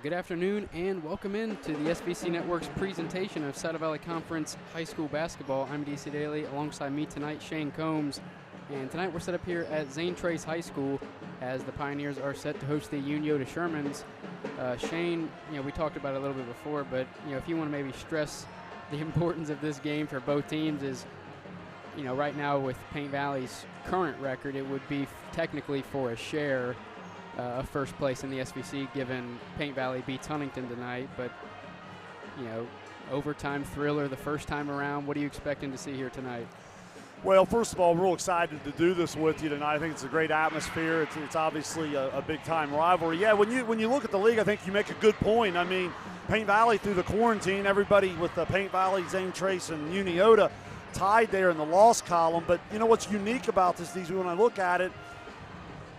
Good afternoon and welcome in to the SBC Network's presentation of Saddle Valley Conference High School Basketball. I'm DC Daly, alongside me tonight, Shane Combs. And tonight we're set up here at Zane Trace High School as the Pioneers are set to host the Unioto Shermans. Shane, we talked about it a little bit before, but if you want to maybe stress the importance of this game for both teams is, right now with Paint Valley's current record, it would be technically for a share of first place in the SBC, given Paint Valley beats Huntington tonight. But, overtime thriller the first time around. What are you expecting to see here tonight? Well, first of all, we're real excited to do this with you tonight. I think it's a great atmosphere. It's obviously a big-time rivalry. Yeah, when you look at the league, I think you make a good point. I mean, Paint Valley through the quarantine, everybody with the Paint Valley, Zane Trace, and Unioto tied there in the loss column. But what's unique about this, when I look at it,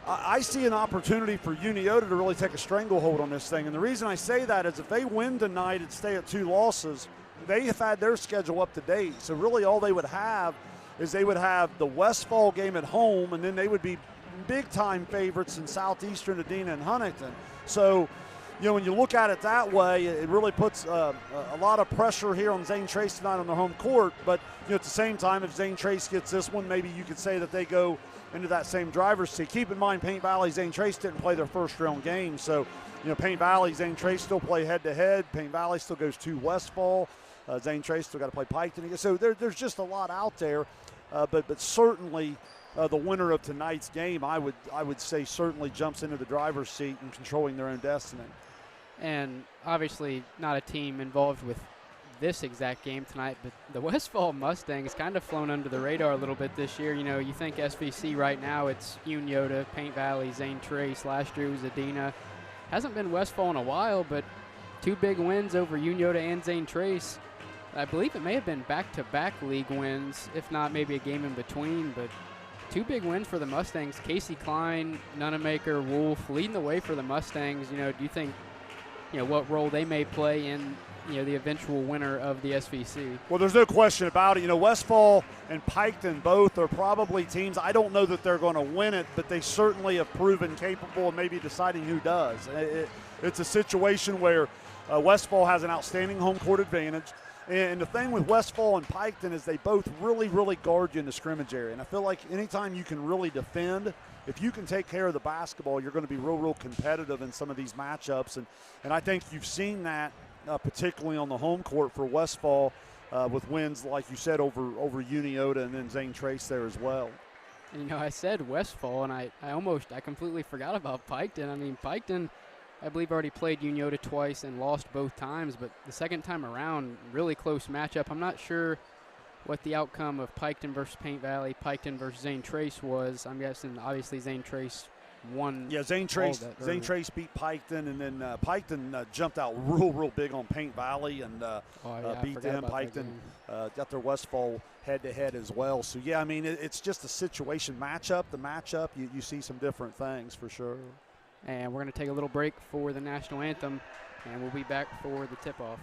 I see an opportunity for Unioto to really take a stranglehold on this thing. And the reason I say that is if they win tonight and stay at 2 losses, they have had their schedule up to date. So really all they would have is they would have the Westfall game at home, and then they would be big-time favorites in Southeastern, Adena, and Huntington. So, when you look at it that way, it really puts a lot of pressure here on Zane Trace tonight on their home court. But, at the same time, if Zane Trace gets this one, maybe you could say that they go into that same driver's seat. Keep in mind, Paint Valley, Zane Trace didn't play their first-round game. So, Paint Valley, Zane Trace still play head-to-head. Paint Valley still goes to Westfall. Zane Trace still got to play Piketon again. So there's just a lot out there. But certainly the winner of tonight's game, I would say, certainly jumps into the driver's seat and controlling their own destiny. And obviously not a team involved with this exact game tonight, but the Westfall Mustangs kind of flown under the radar a little bit this year. You think SVC right now, it's Unioto, Paint Valley, Zane Trace. Last year was Adena. Hasn't been Westfall in a while, but 2 big wins over Unioto and Zane Trace. I believe it may have been back-to-back league wins, if not maybe a game in between, but 2 big wins for the Mustangs. Casey Klein, Nunamaker, Wolf leading the way for the Mustangs. Do you think, what role they may play in, the eventual winner of the SVC? Well, there's no question about it. Westfall and Piketon both are probably teams. I don't know that they're going to win it, but they certainly have proven capable of maybe deciding who does. It's a situation where Westfall has an outstanding home court advantage. And the thing with Westfall and Piketon is they both really, really guard you in the scrimmage area. And I feel like anytime you can really defend, if you can take care of the basketball, you're going to be real, real competitive in some of these matchups. And I think you've seen that particularly on the home court for Westfall with wins, like you said, over Unioto and then Zane Trace there as well. And, I said Westfall, and I completely forgot about Piketon. I mean, Piketon, I believe, already played Unioto twice and lost both times, but the second time around, really close matchup. I'm not sure what the outcome of Piketon versus Paint Valley, Piketon versus Zane Trace was. I'm guessing, obviously, Zane Trace won. Yeah, Zane Trace beat Piketon, and then Piketon jumped out real big on Paint Valley and beat them. Piketon got their Westfall head-to-head as well. So, yeah, I mean, it's just a situation matchup. The matchup, you see some different things for sure. And we're going to take a little break for the national anthem, and we'll be back for the tip-off.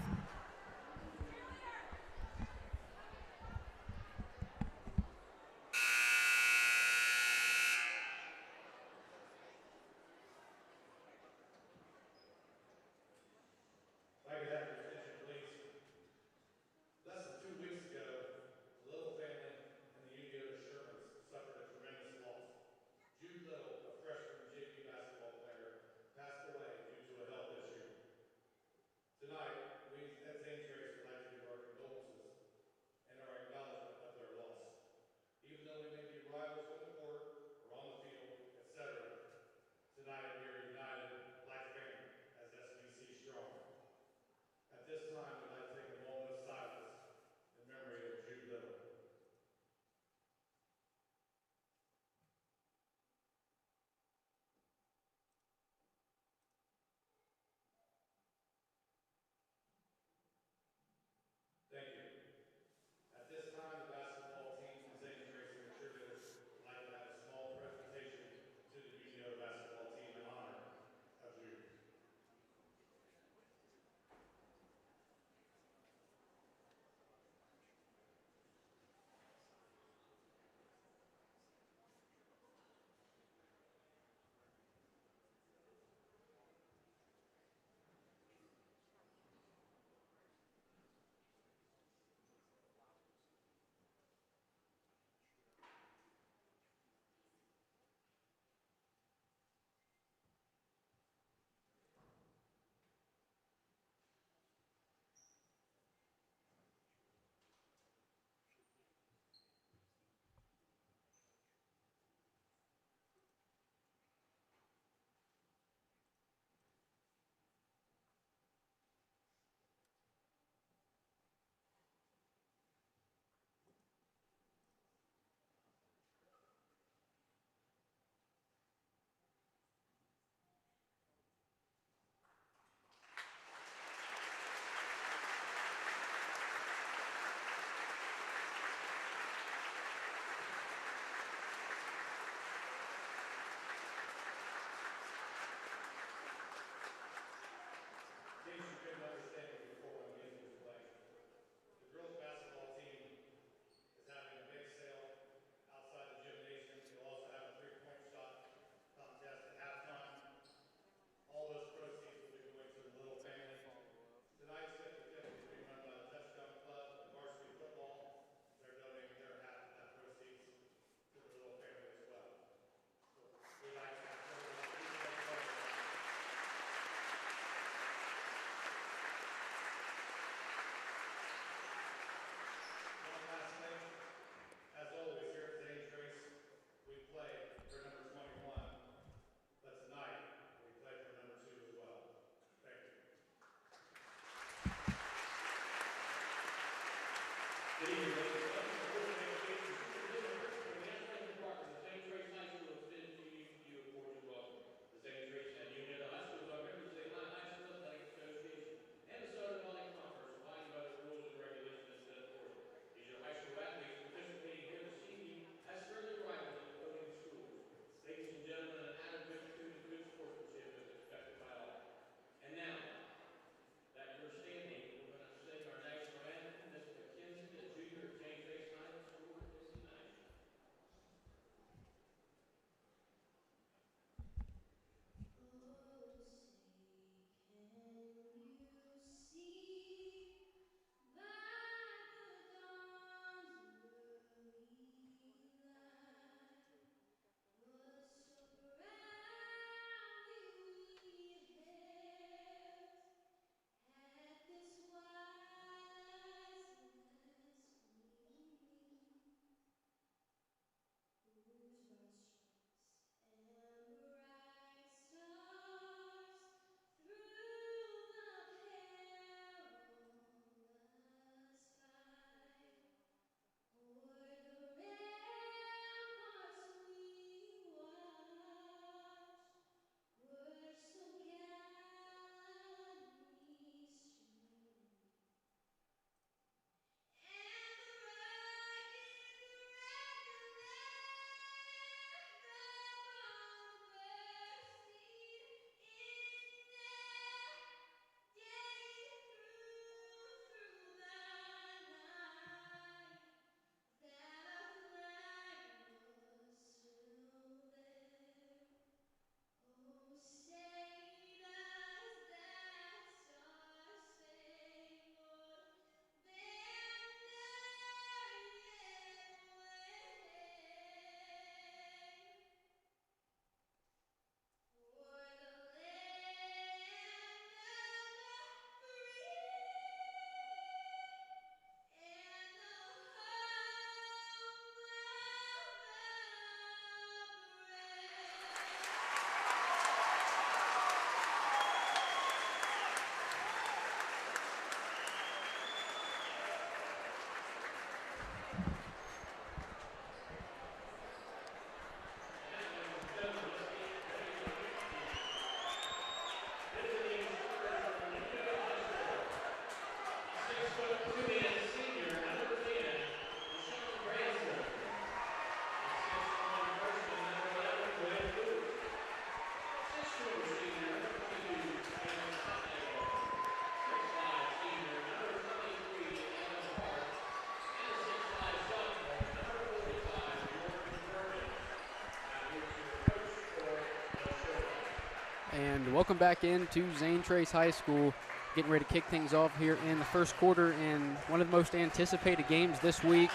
And welcome back into Zane Trace High School. Getting ready to kick things off here in the first quarter in one of the most anticipated games this week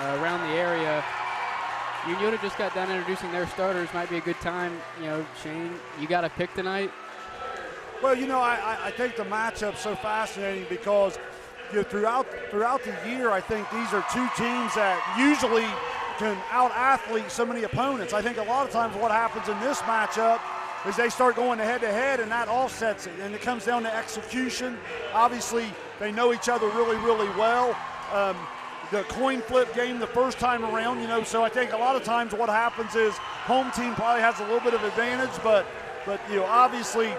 around the area. Unioto just got done introducing their starters. Might be a good time. You know, Shane, you got a pick tonight? Well, you know, I think the matchup's so fascinating because you know, throughout the year, I think these are two teams that usually can out-athlete so many opponents. I think a lot of times what happens in this matchup is they start going head-to-head, and that all sets it. And it comes down to execution. Obviously, they know each other really, really well. The coin flip game the first time around, you know, so I think a lot of times what happens is home team probably has a little bit of advantage, but you know, obviously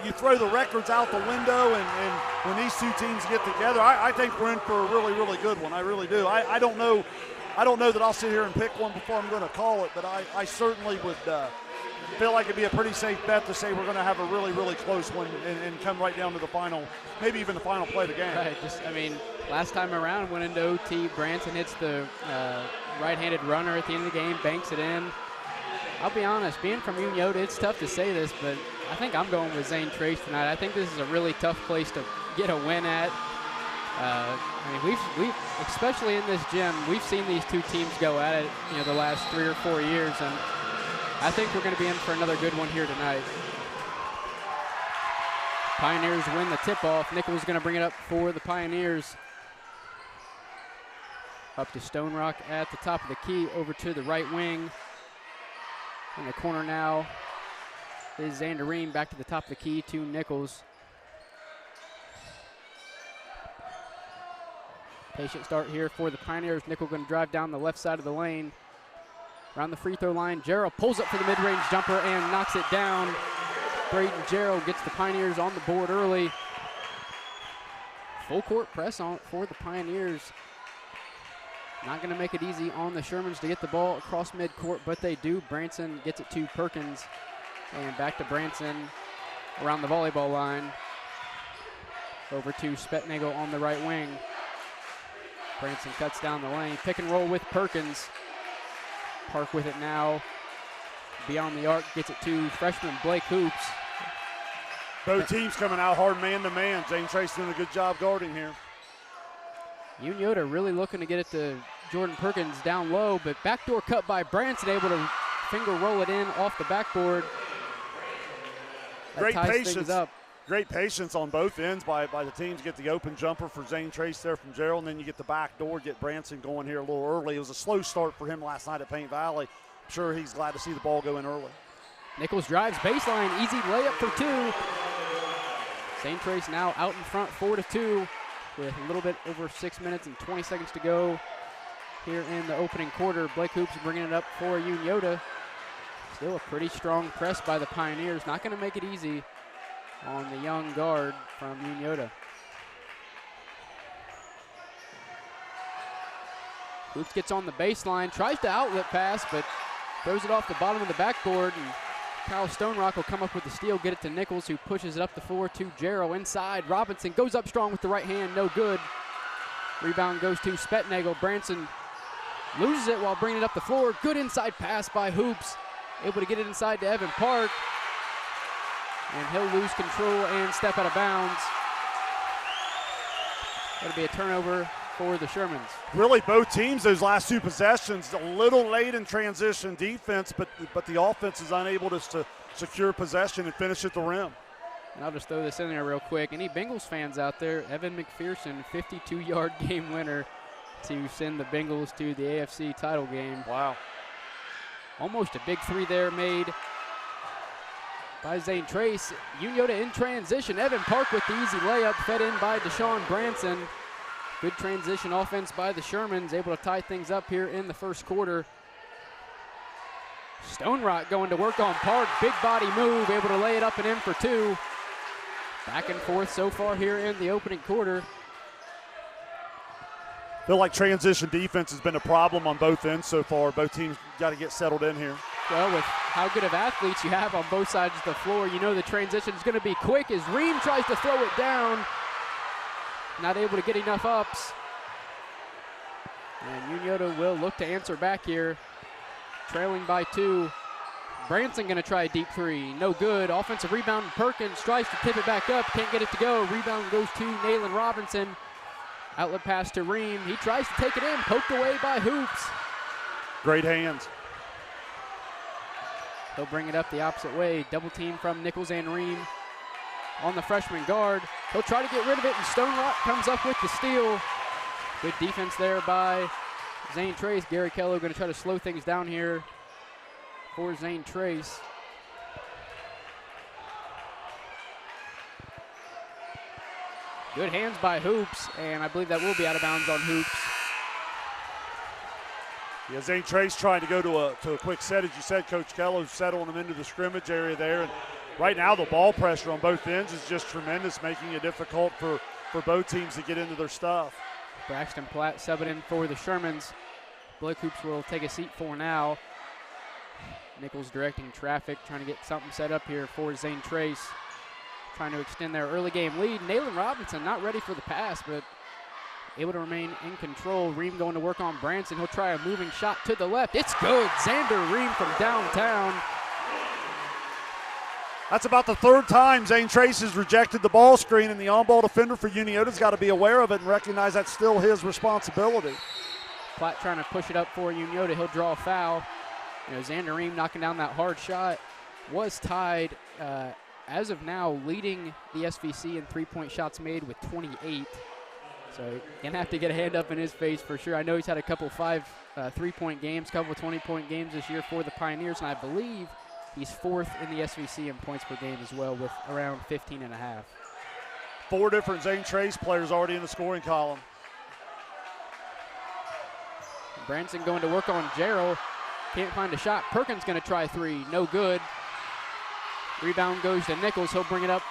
you throw the records out the window, and when these two teams get together, I think we're in for a really, really good one. I really do. I don't know that I'll sit here and pick one before I'm going to call it, but I certainly would feel like it'd be a pretty safe bet to say we're going to have a really, really close one and come right down to the final, maybe even the final play of the game. Right. Last time around, went into OT. Branson hits the right-handed runner at the end of the game, banks it in. I'll be honest, being from Unioto, it's tough to say this, but I think I'm going with Zane Trace tonight. I think this is a really tough place to get a win at. We've especially in this gym, we've seen these two teams go at it, you know, the last 3 or 4 years, and I think we're going to be in for another good one here tonight. Pioneers win the tip-off. Nichols going to bring it up for the Pioneers. Up to Stonerock at the top of the key, over to the right wing. In the corner now is Xzander Ream, back to the top of the key to Nichols. Patient start here for the Pioneers. Nickel going to drive down the left side of the lane. Around the free throw line, Gerald pulls up for the mid-range jumper and knocks it down. Braden Gerald gets the Pioneers on the board early. Full court press on for the Pioneers. Not going to make it easy on the Shermans to get the ball across midcourt, but they do. Branson gets it to Perkins. And back to Branson around the volleyball line. Over to Spetnagel on the right wing. Branson cuts down the lane. Pick and roll with Perkins. Park with it now. Beyond the arc, gets it to freshman Blake Hoops. Both teams coming out hard man-to-man. Zane Trace doing a good job guarding here. Unioto really looking to get it to Jordan Perkins down low, but backdoor cut by Branson, able to finger roll it in off the backboard. Great patience. Great patience on both ends by the teams. Get the open jumper for Zane Trace there from Gerald, and then you get the back door, get Branson going here a little early. It was a slow start for him last night at Paint Valley. I'm sure he's glad to see the ball go in early. Nichols drives baseline, easy layup for two. Zane Trace now out in front, 4-2, with a little bit over 6 minutes and 20 seconds to go here in the opening quarter. Blake Hoops bringing it up for Unioto. Still a pretty strong press by the Pioneers. Not going to make it easy on the young guard from Unioto. Hoops gets on the baseline, tries to outlet pass, but throws it off the bottom of the backboard, and Kyle Stonerock will come up with the steal, get it to Nichols, who pushes it up the floor to Jarrow inside. Robinson goes up strong with the right hand, no good. Rebound goes to Spetnagel. Branson loses it while bringing it up the floor. Good inside pass by Hoops, able to get it inside to Evan Park. And he'll lose control and step out of bounds. That'll be a turnover for the Shermans. Really, both teams, those last two possessions, a little late in transition defense, but the offense is unable to secure possession and finish at the rim. And I'll just throw this in there real quick. Any Bengals fans out there, Evan McPherson, 52-yard game winner to send the Bengals to the AFC title game. Wow. Almost a big three there made by Zane Trace. Unioto in transition. Evan Park with the easy layup, fed in by DeSean Branson. Good transition offense by the Shermans, able to tie things up here in the first quarter. Stonerock going to work on Park. Big body move, able to lay it up and in for two. Back and forth so far here in the opening quarter. Feel like transition defense has been a problem on both ends so far. Both teams got to get settled in here. Well, with how good of athletes you have on both sides of the floor, you know the transition is going to be quick as Ream tries to throw it down. Not able to get enough ups. And Unioto will look to answer back here. Trailing by two. Branson going to try a deep three. No good. Offensive rebound. Perkins tries to tip it back up. Can't get it to go. Rebound goes to Nalin Robinson. Outlet pass to Ream. He tries to take it in. Poked away by Hoops. Great hands. He'll bring it up the opposite way. Double team from Nichols and Ream on the freshman guard. He'll try to get rid of it, and Stonerock comes up with the steal. Good defense there by Zane Trace. Gary Keller going to try to slow things down here for Zane Trace. Good hands by Hoops, and I believe that will be out of bounds on Hoops. Yeah, Zane Trace trying to go to a quick set, as you said. Coach Keller settling them into the scrimmage area there. And right now the ball pressure on both ends is just tremendous, making it difficult for both teams to get into their stuff. Braxton Platt subbing in for the Shermans. Blake Hoops will take a seat for now. Nichols directing traffic, trying to get something set up here for Zane Trace. Trying to extend their early game lead. Nalin Robinson not ready for the pass, but able to remain in control. Ream going to work on Branson. He'll try a moving shot to the left. It's good. Xzander Ream from downtown. That's about the third time Zane Trace has rejected the ball screen, and the on-ball defender for Unioto's got to be aware of it and recognize that's still his responsibility. Platt trying to push it up for Unioto. He'll draw a foul. Xzander Ream knocking down that hard shot. Was tied, as of now, leading the SVC in three-point shots made with 28. So gonna have to get a hand up in his face for sure. I know he's had a couple three-point games, couple 20-point games this year for the Pioneers, and I believe he's fourth in the SVC in points per game as well, with around 15.5. 4 different Zane Trace players already in the scoring column. Branson going to work on Gerald. Can't find a shot. Perkins going to try three. No good. Rebound goes to Nichols. He'll bring it up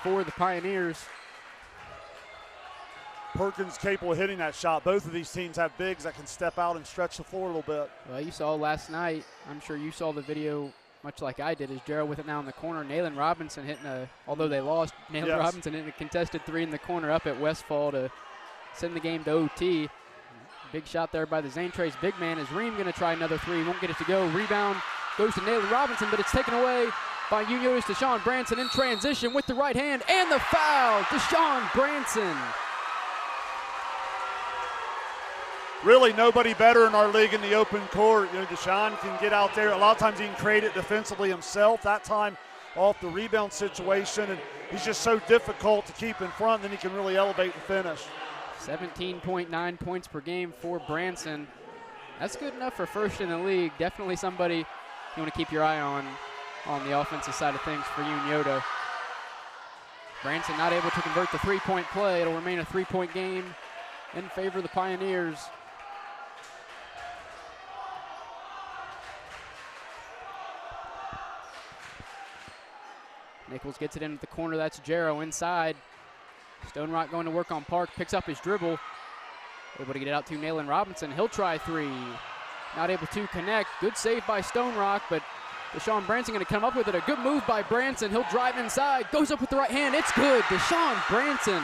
for the Pioneers. Perkins capable of hitting that shot. Both of these teams have bigs that can step out and stretch the floor a little bit. Well, you saw last night, I'm sure you saw the video much like I did, is Gerald with it now in the corner. Nalin Robinson hitting although they lost, Nalin Robinson hitting a contested three in the corner up at Westfall to send the game to OT. Big shot there by the Zane Trace big man. Is Ream going to try another three? Won't get it to go. Rebound goes to Nalin Robinson, but it's taken away by Unioto's DeSean Branson in transition with the right hand, and the foul, DeSean Branson. Really nobody better in our league in the open court. You know, DeSean can get out there. A lot of times he can create it defensively himself. That time off the rebound situation, and he's just so difficult to keep in front, then he can really elevate and finish. 17.9 points per game for Branson. That's good enough for first in the league. Definitely somebody you want to keep your eye on the offensive side of things for Unioto. Branson not able to convert the three-point play. It'll remain a three-point game in favor of the Pioneers. Nichols gets it into the corner. That's Jarrow inside. Stonerock going to work on Park. Picks up his dribble. Able to get it out to Nalin Robinson. He'll try three. Not able to connect. Good save by Stonerock, but DeSean Branson going to come up with it. A good move by Branson. He'll drive inside. Goes up with the right hand. It's good. DeSean Branson.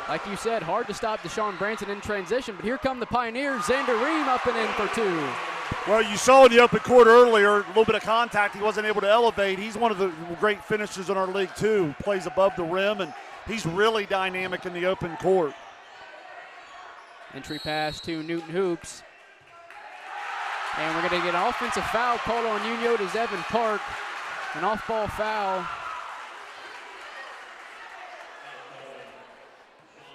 Like you said, hard to stop DeSean Branson in transition, but here come the Pioneers. Xzander Ream up and in for two. Well, you saw in the open court earlier, a little bit of contact. He wasn't able to elevate. He's one of the great finishers in our league, too. Plays above the rim, and he's really dynamic in the open court. Entry pass to Newton Hoops. And we're going to get an offensive foul called on Unioto's Evan Park. An off-ball foul.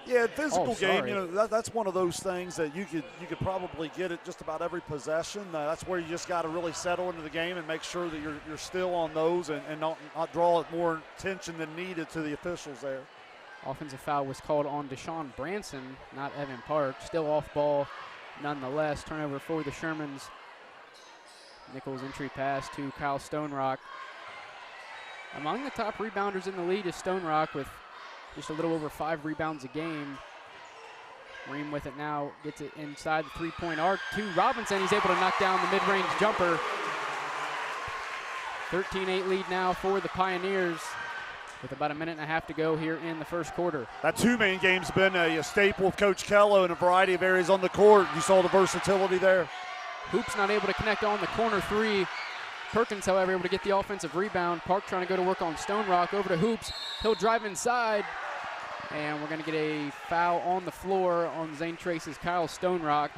Yeah, physical game, you know, that's one of those things that you could probably get at just about every possession. That's where you just got to really settle into the game and make sure that you're still on those and not draw more attention than needed to the officials there. Offensive foul was called on DeSean Branson, not Evan Park. Still off ball nonetheless. Turnover for the Shermans. Nichols entry pass to Kyle Stonerock. Among the top rebounders in the league is Stonerock with just a little over 5 rebounds a game. Ream with it now, gets it inside the three-point arc to Robinson. He's able to knock down the mid-range jumper. 13-8 lead now for the Pioneers with about a minute and a half to go here in the first quarter. That two-man game's been a staple of Coach Kello in a variety of areas on the court. You saw the versatility there. Hoops not able to connect on the corner three. Perkins, however, able to get the offensive rebound. Park trying to go to work on Stonerock. Over to Hoops. He'll drive inside. And we're going to get a foul on the floor on Zane Trace's Kyle Stonerock.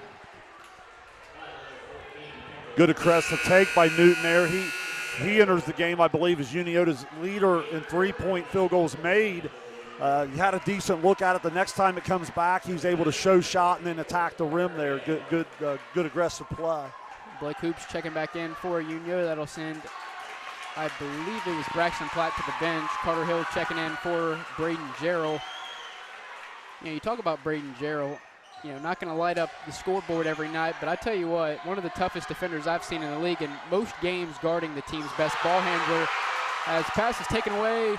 Good aggressive take by Newton there. He enters the game, I believe, as Unioto's leader in three-point field goals made. He had a decent look at it. The next time it comes back, he was able to show shot and then attack the rim there. Good aggressive play. Blake Hoops checking back in for Unioto. That'll send, I believe it was Braxton Platt to the bench. Carter Hill checking in for Braden Jarrell. You know, you talk about Braden Jarrell, you know, not going to light up the scoreboard every night, but I tell you what, one of the toughest defenders I've seen in the league, and most games guarding the team's best ball handler. As pass is taken away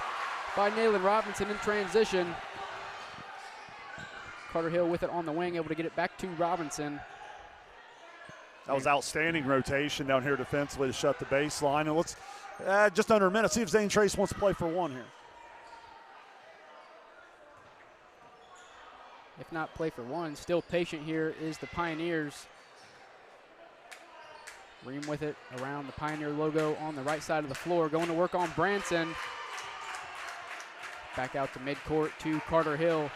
by Nalin Robinson in transition. Carter Hill with it on the wing, able to get it back to Robinson. That was outstanding rotation down here defensively to shut the baseline. And let's, just under a minute, see if Zane Trace wants to play for one here. If not play for one, still patient here is the Pioneers. Ream with it around the Pioneer logo on the right side of the floor. Going to work on Branson. Back out to midcourt to Carter Hill.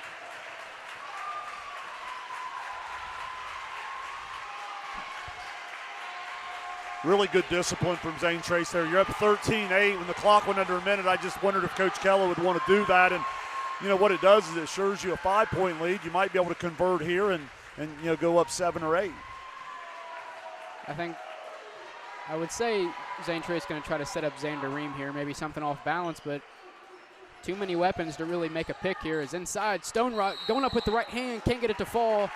Really good discipline from Zane Trace there. You're up 13-8. When the clock went under a minute, I just wondered if Coach Kello would want to do that. And you know what it does is it assures you a 5-point lead. You might be able to convert here and you know, go up 7 or 8. I would say Zane Trace going to try to set up Xzander Ream here, maybe something off balance, but too many weapons to really make a pick here. Is inside, Stonerock going up with the right hand, can't get it to fall.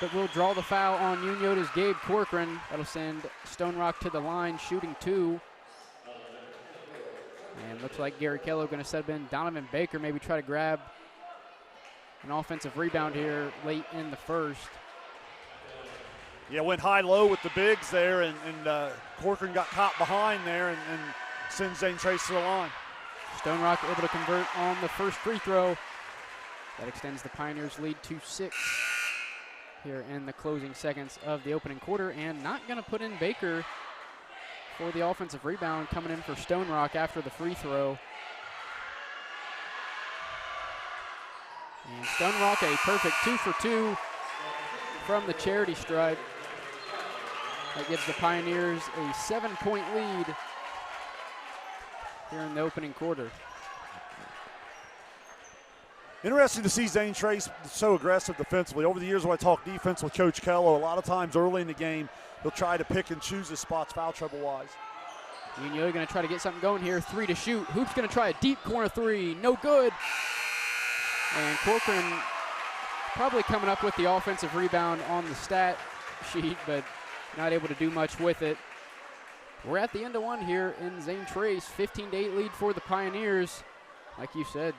but we'll draw the foul on Unioto's Gabe Corcoran. That'll send Stonerock to the line, shooting 2. And looks like Gary Kello going to sub in Donovan Baker, maybe try to grab an offensive rebound here late in the first. Yeah, went high-low with the bigs there, and Corcoran got caught behind there and sends Zane Trace to the line. Stonerock able to convert on the first free throw. That extends the Pioneers' lead to 6 here in the closing seconds of the opening quarter, and not going to put in Baker for the offensive rebound, coming in for Stonerock after the free throw. And Stonerock a perfect 2 for 2 from the charity stripe. That gives the Pioneers a 7-point lead here in the opening quarter. Interesting to see Zane Trace so aggressive defensively. Over the years when I talk defense with Coach Kello, a lot of times early in the game, he'll try to pick and choose his spots foul trouble-wise. Unioto going to try to get something going here. 3 to shoot. Hoop's going to try a deep corner 3. No good. And Corcoran probably coming up with the offensive rebound on the stat sheet, but not able to do much with it. We're at the end of one here in Zane Trace. 15-8 lead for the Pioneers. Like you said,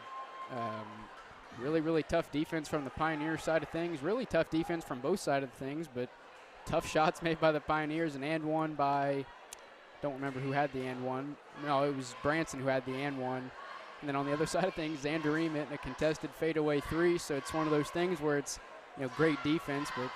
really, really tough defense from the Pioneer side of things. Really tough defense from both sides of things, but tough shots made by the Pioneers, and one by, don't remember who had the and one. No, it was Branson who had the and one. And then on the other side of things, Xzander Ream hitting a contested fadeaway 3. So it's one of those things where it's, great defense, but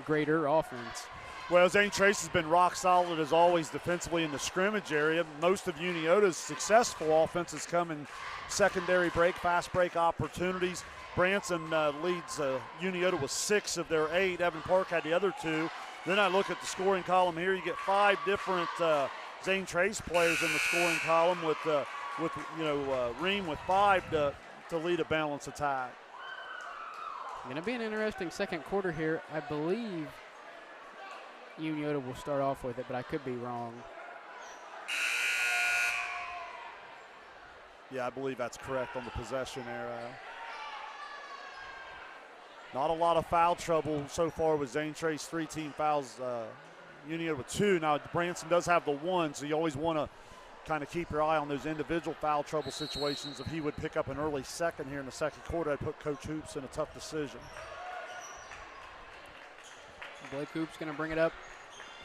greater offense. Well, Zane Trace has been rock solid as always defensively in the scrimmage area. Most of Unioto's successful offenses come in secondary break, fast break opportunities. Branson leads Unioto with 6 of their 8. Evan Park had the other 2. Then I look at the scoring column here. You get 5 different Zane Trace players in the scoring column with Ream with 5 to lead a balanced attack. Going to be an interesting second quarter here. I believe Unioto will start off with it, but I could be wrong. Yeah, I believe that's correct on the possession era. Not a lot of foul trouble so far with Zane Trace. 3 team fouls. Unioto with 2. Now, Branson does have the 1, so you always want to kind of keep your eye on those individual foul trouble situations. If he would pick up an early second here in the second quarter, I'd put Coach Hoops in a tough decision. Blake Hoops going to bring it up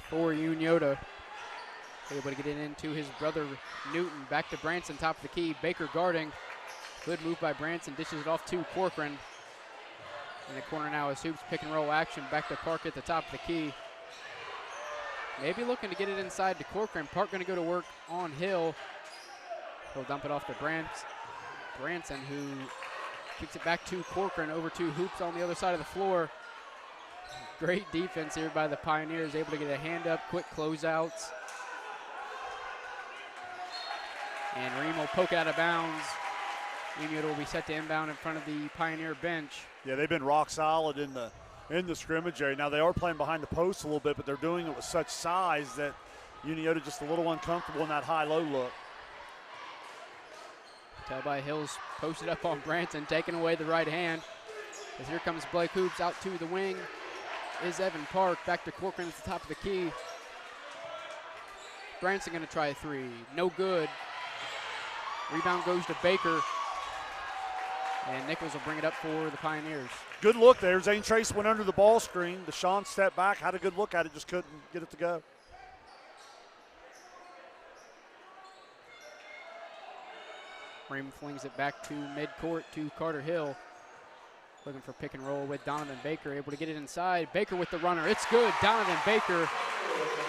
for Unioto. Able to get it into his brother Newton. Back to Branson, top of the key. Baker guarding. Good move by Branson. Dishes it off to Corcoran. In the corner now is Hoops pick and roll action. Back to Park at the top of the key. Maybe looking to get it inside to Corcoran. Park going to go to work on Hill. He'll dump it off to Branson, who kicks it back to Corcoran, over to Hoops on the other side of the floor. Great defense here by the Pioneers, able to get a hand up, quick closeouts. And Ream will poke it out of bounds. Unioto will be set to inbound in front of the Pioneer bench. Yeah, they've been rock solid in the scrimmage area. Now they are playing behind the post a little bit, but they're doing it with such size that Unioto just a little uncomfortable in that high-low look. Tell by Hills posted up on Branson, taking away the right hand. As here comes Blake Hoops out to the wing is Evan Park. Back to Corcoran at the top of the key. Branson going to try a 3. No good. Rebound goes to Baker. And Nichols will bring it up for the Pioneers. Good look there. Zane Trace went under the ball screen. DeSean stepped back, had a good look at it, just couldn't get it to go. Ream flings it back to midcourt to Carter Hill. Looking for pick and roll with Donovan Baker, able to get it inside. Baker with the runner. It's good. Donovan Baker,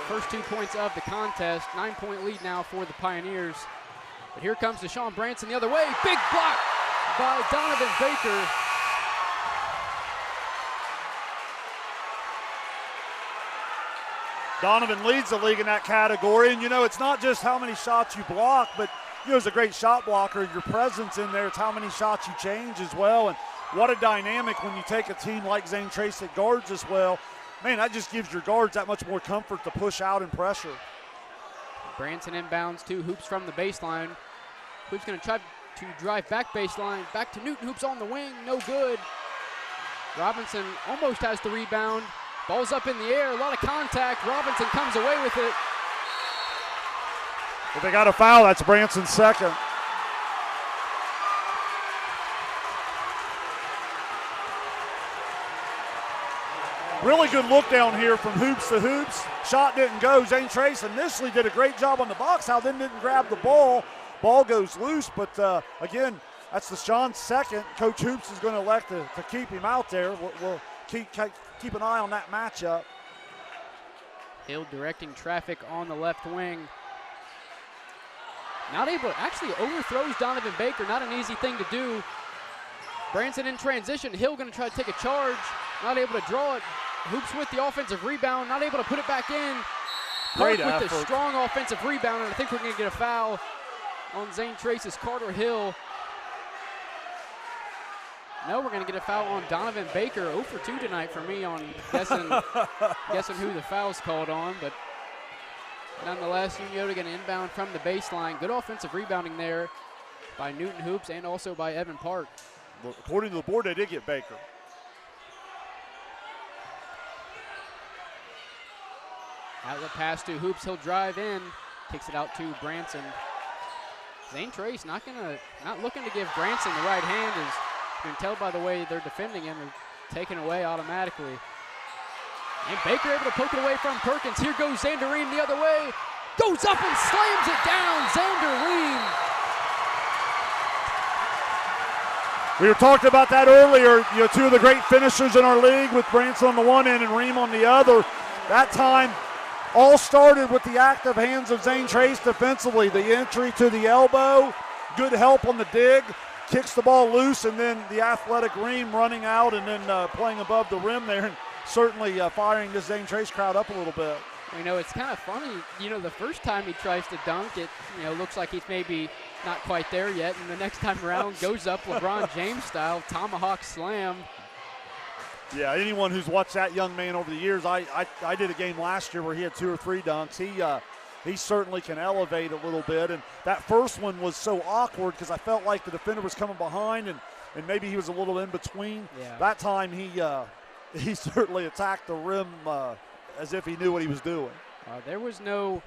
first 2 points of the contest. 9-point lead now for the Pioneers. But here comes DeSean Branson the other way. Big block by Donovan Baker. Donovan leads the league in that category. And, it's not just how many shots you block, but, as a great shot blocker, your presence in there, it's how many shots you change as well. And what a dynamic when you take a team like Zane Trace that guards as well. Man, that just gives your guards that much more comfort to push out and pressure. Branson inbounds to Hoops from the baseline. Hoops going to try to drive back baseline. Back to Newton. Hoops on the wing. No good. Robinson almost has the rebound. Ball's up in the air, a lot of contact. Robinson comes away with it. If they got a foul, that's Branson's second. Really good look down here from hoops to hoops. Shot didn't go. Zane Trace initially did a great job on the box out, then didn't grab the ball. Ball goes loose, but again, that's DeSean's second. Coach Hoops is going to elect to keep him out there. We'll keep an eye on that matchup. Hill directing traffic on the left wing. Not able, actually overthrows Donovan Baker. Not an easy thing to do. Branson in transition. Hill going to try to take a charge. Not able to draw it. Hoops with the offensive rebound. Not able to put it back in. Great Park with effort. the strong offensive rebound, and I think we're going to get a foul on Zane Trace's Carter Hill. No, we're going to get a foul on Donovan Baker. 0 for 2 tonight for me on guessing who the foul's called on. But nonetheless, Unioto going to inbound from the baseline. Good offensive rebounding there by Newton Hoops and also by Evan Park. Well, according to the board, they did get Baker. Outlet pass to Hoops. He'll drive in. Kicks it out to Branson. Zane Trace not looking to give Branson the right hand. As you can tell by the way they're defending him, and taken away automatically. And Baker able to poke it away from Perkins. Here goes Xzander Ream the other way. Goes up and slams it down. Xzander Ream. We were talking about that earlier. You know, two of the great finishers in our league with Branson on the one end and Ream on the other. That time, all started with the active hands of Zane Trace defensively. The entry to the elbow, good help on the dig, kicks the ball loose, and then the athletic Ream running out and then playing above the rim there, and certainly firing the Zane Trace crowd up a little bit. You know, it's kind of funny. You know, the first time he tries to dunk, it looks like he's maybe not quite there yet, and the next time around goes up LeBron James style, tomahawk slam. Yeah, anyone who's watched that young man over the years, I did a game last year where he had 2 or 3 dunks. He certainly can elevate a little bit, and that first one was so awkward because I felt like the defender was coming behind and maybe he was a little in between. Yeah. That time he certainly attacked the rim as if he knew what he was doing. There was no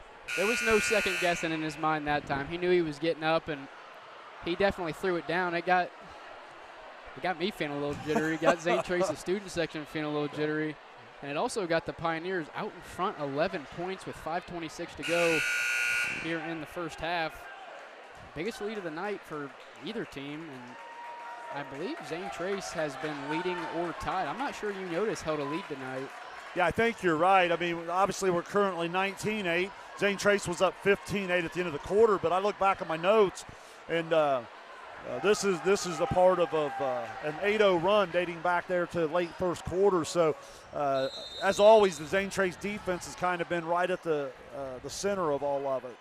second guessing in his mind that time. He knew he was getting up, and he definitely threw it down. It got me feeling a little jittery. Got Zane Trace's student section feeling a little jittery. And it also got the Pioneers out in front 11 points with 5:26 to go here in the first half. Biggest lead of the night for either team. And I believe Zane Trace has been leading or tied. I'm not sure Unioto's held a lead tonight. Yeah, I think you're right. I mean, obviously we're currently 19-8. Zane Trace was up 15-8 at the end of the quarter, but I look back at my notes, and this is a part of an 8-0 run dating back there to late first quarter. So, as always, the Zane Trace defense has kind of been right at the center of all of it.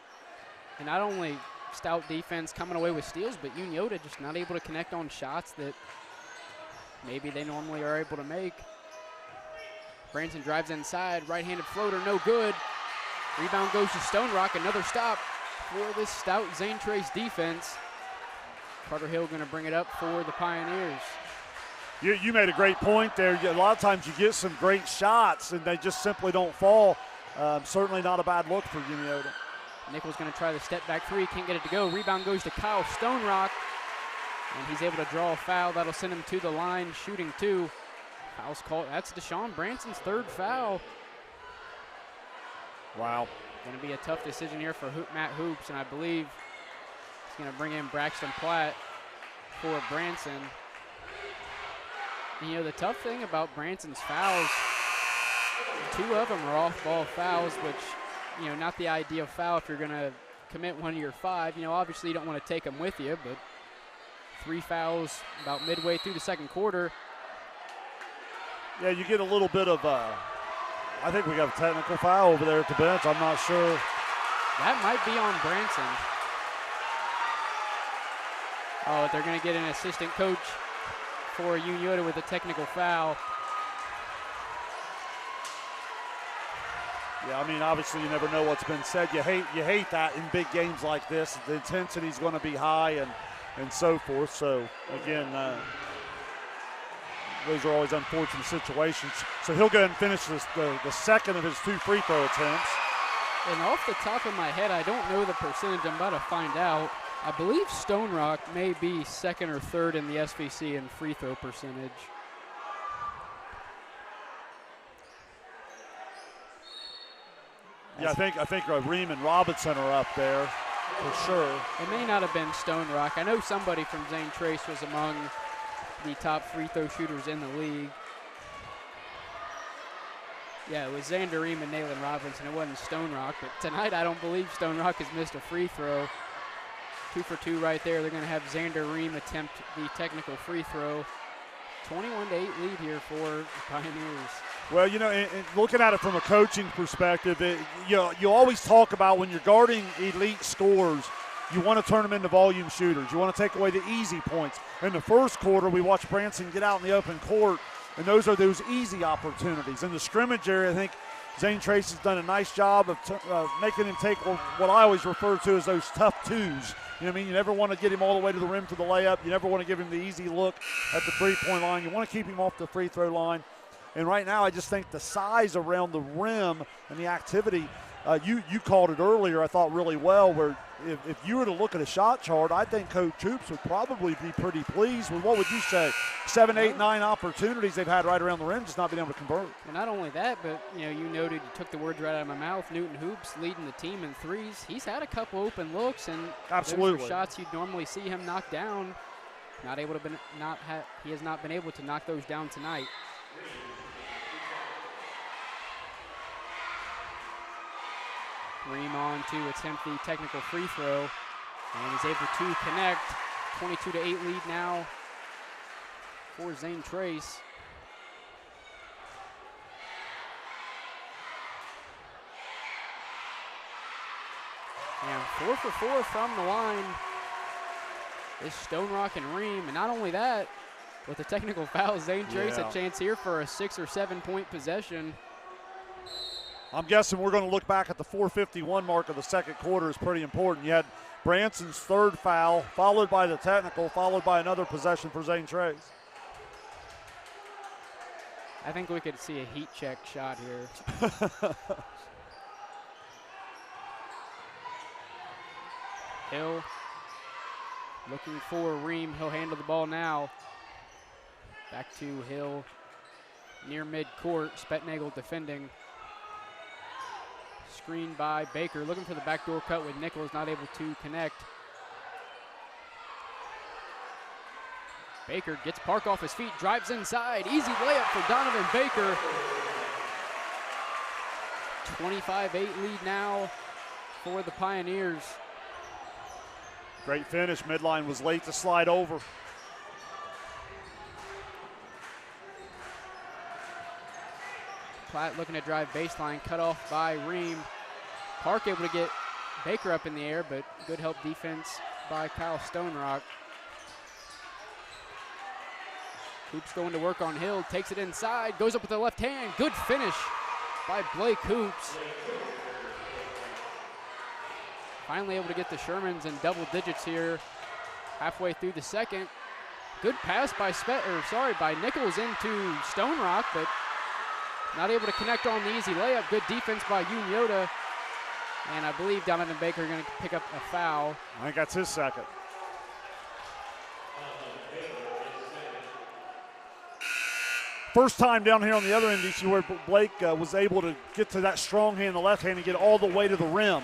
And not only stout defense coming away with steals, but Unioto just not able to connect on shots that maybe they normally are able to make. Branson drives inside, right-handed floater, no good. Rebound goes to Stonerock, another stop for this stout Zane Trace defense. Carter Hill going to bring it up for the Pioneers. You made a great point there. A lot of times you get some great shots and they just simply don't fall. Certainly not a bad look for Unioto. Nichols going to try the step back three, can't get it to go. Rebound goes to Kyle Stonerock, and he's able to draw a foul. That'll send him to the line, shooting 2. Foul's called. That's DeSean Branson's 3rd foul. Wow. Going to be a tough decision here for Matt Hoops, and I believe he's going to bring in Braxton Platt for Branson. You know, the tough thing about Branson's fouls, 2 of them are off-ball fouls, which, you know, not the ideal foul if you're going to commit one of your 5. You know, obviously you don't want to take them with you, but 3 fouls about midway through the second quarter. Yeah, you get a little bit of, I think we got a technical foul over there at the bench. I'm not sure. That might be on Branson. Oh, they're going to get an assistant coach for Unioto with a technical foul. Yeah, I mean, obviously you never know what's been said. You hate that in big games like this. The intensity's going to be high and so forth. So, again, those are always unfortunate situations. So he'll go ahead and finish the second of his 2 free throw attempts. And off the top of my head, I don't know the percentage. I'm about to find out. I believe Stonerock may be second or third in the SVC in free throw percentage. Yeah, I think Ream and Robinson are up there for sure. It may not have been Stonerock. I know somebody from Zane Trace was among the top free throw shooters in the league. Yeah, it was Xzander Ream and Nalin Robinson. It wasn't Stonerock, but tonight I don't believe Stonerock has missed a free throw. 2 for 2 right there. They're going to have Xzander Ream attempt the technical free throw. 21-8 lead here for the Pioneers. Well, you know, and looking at it from a coaching perspective, you always talk about when you're guarding elite scorers, you want to turn them into volume shooters. You want to take away the easy points. In the first quarter, we watched Branson get out in the open court, and those are those easy opportunities. In the scrimmage area, I think Zane Trace has done a nice job of making him take what I always refer to as those tough twos. You know what I mean? You never want to get him all the way to the rim for the layup. You never want to give him the easy look at the three-point line. You want to keep him off the free throw line. And right now, I just think the size around the rim and the activity, you called it earlier, I thought really well, where if you were to look at a shot chart, I think Coach Hoops would probably be pretty pleased with, what would you say, 7, 8, 9 opportunities they've had right around the rim, just not being able to convert. And not only that, but you noted, you took the words right out of my mouth, Newton Hoops leading the team in threes. He's had a couple open looks, and absolutely those are shots you'd normally see him knock down. He has not been able to knock those down tonight. Ream on to attempt the technical free throw, and he's able to connect. 22-8 lead now for Zane Trace. And 4 for 4 from the line is Stonerock and Ream. And not only that, with the technical foul, Zane Trace a chance here for a 6 or 7 point possession. I'm guessing we're going to look back at the 4:51 mark of the second quarter is pretty important. You had Branson's third foul, followed by the technical, followed by another possession for Zane Trace. I think we could see a heat check shot here. Hill looking for Ream. He'll handle the ball now. Back to Hill near midcourt. Spetnagel defending. Screened by Baker, looking for the backdoor cut with Nichols, not able to connect. Baker gets Park off his feet, drives inside. Easy layup for Donovan Baker. 25-8 lead now for the Pioneers. Great finish. Midline was late to slide over. Platt looking to drive baseline, cut off by Ream. Park able to get Baker up in the air, but good help defense by Kyle Stonerock. Hoops going to work on Hill, takes it inside, goes up with the left hand. Good finish by Blake Hoops. Finally able to get the Shermans in double digits here halfway through the second. Good pass by Nichols into Stonerock, but not able to connect on the easy layup. Good defense by Unioto. And I believe Donovan Baker going to pick up a foul. I think that's his second. First time down here on the other end, you see where Blake was able to get to that strong hand, the left hand, and get all the way to the rim.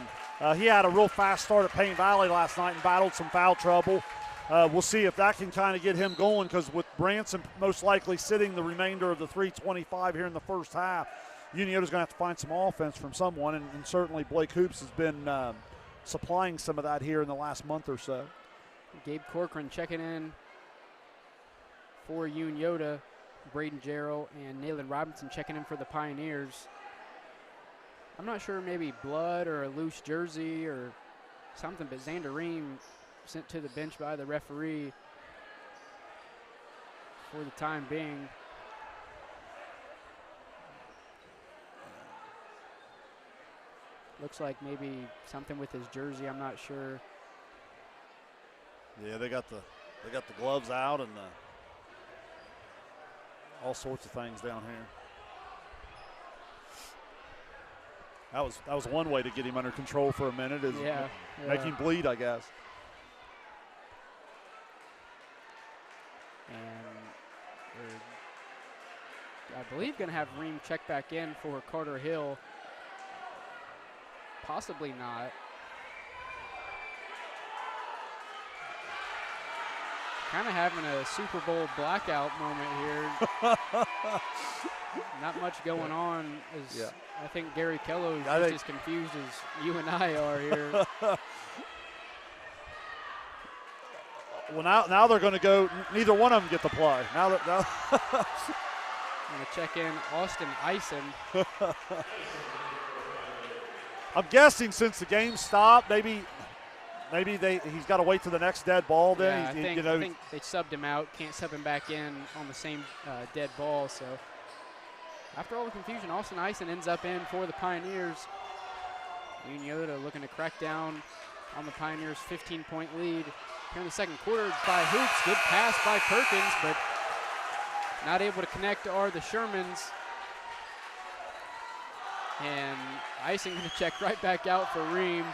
He had a real fast start at Paint Valley last night and battled some foul trouble. We'll see if that can kind of get him going, because with Branson most likely sitting the remainder of the 3:25 here in the first half, Unioto's going to have to find some offense from someone, and certainly Blake Hoops has been supplying some of that here in the last month or so. Gabe Corcoran checking in for Unioto. Braden Jarrell and Nalin Robinson checking in for the Pioneers. I'm not sure, maybe blood or a loose jersey or something, but Xzander Ream sent to the bench by the referee for the time being. Looks like maybe something with his jersey, I'm not sure. Yeah, they got the gloves out, and all sorts of things down here. That was one way to get him under control for a minute, is make him bleed, I guess. And we're, I believe, going to have Ream check back in for Carter Hill. Possibly not. Kind of having a Super Bowl blackout moment here. Not much going on. I think Gary Kello is just as confused as you and I are here. Well, now they're going to go. Neither one of them get the play. Now I'm going to check in Austin Eisen. I'm guessing since the game stopped, maybe he's got to wait to the next dead ball. Then I think they subbed him out. Can't sub him back in on the same dead ball. So after all the confusion, Austin Eisen ends up in for the Pioneers. Unioto looking to crack down on the Pioneers' 15-point lead here in the second quarter by Hoops. Good pass by Perkins, but not able to connect are the Shermans. And Eisen going to check right back out for Ream.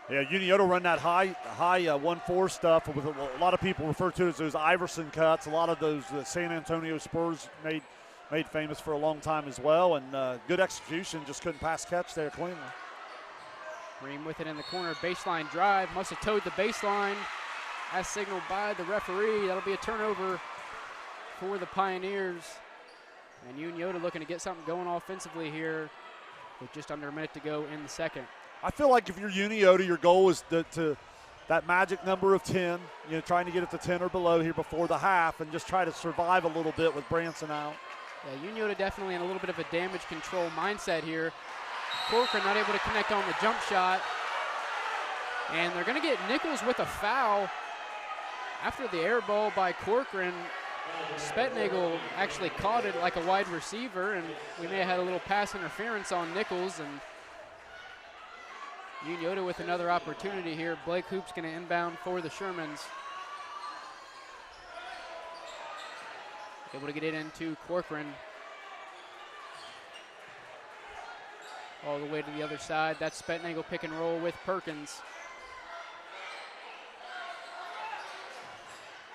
Yeah, Unioto run that high 1-4 stuff with a lot of people refer to it as those Iverson cuts. A lot of those San Antonio Spurs made famous for a long time as well. And good execution, just couldn't pass catch there cleanly. Ream with it in the corner, baseline drive, must have towed the baseline as signaled by the referee. That'll be a turnover for the Pioneers. And Unioto looking to get something going offensively here with just under a minute to go in the second. I feel like if you're Unioto, your goal is to that magic number of 10, trying to get it to 10 or below here before the half and just try to survive a little bit with Branson out. Yeah, Unioto definitely in a little bit of a damage control mindset here. Corcoran not able to connect on the jump shot. And they're going to get Nichols with a foul after the air ball by Corcoran. Spetnagel actually caught it like a wide receiver, and we may have had a little pass interference on Nichols. And Unioto with another opportunity here. Blake Hoop's going to inbound for the Shermans. Able to get it into Corcoran. All the way to the other side. That's Spetnagel pick and roll with Perkins.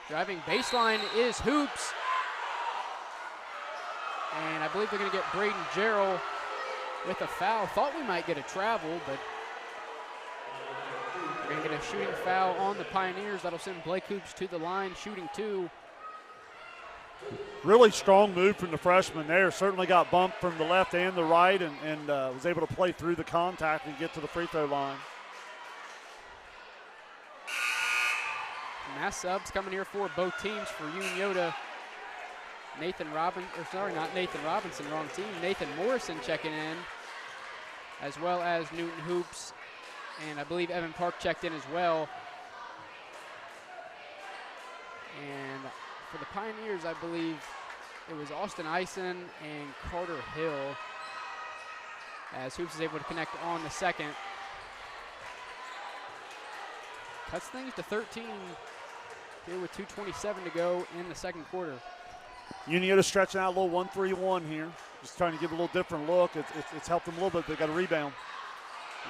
Driving baseline is Hoops. And I believe they're going to get Braden Jarrell with a foul. Thought we might get a travel, but they're going to get a shooting foul on the Pioneers. That'll send Blake Hoops to the line, shooting 2. Really strong move from the freshman there. Certainly got bumped from the left and the right and was able to play through the contact and get to the free throw line. Mass subs coming here for both teams for Unioto. Nathan Robinson, wrong team. Nathan Morrison checking in, as well as Newton Hoops. And I believe Evan Park checked in as well. And for the Pioneers, I believe it was Austin Eisen and Carter Hill, as Hoops is able to connect on the second. Cuts things to 13 here with 2:27 to go in the second quarter. Unioto stretching out a little 1-3-1 here, just trying to give a little different look. It's helped them a little bit. They got a rebound.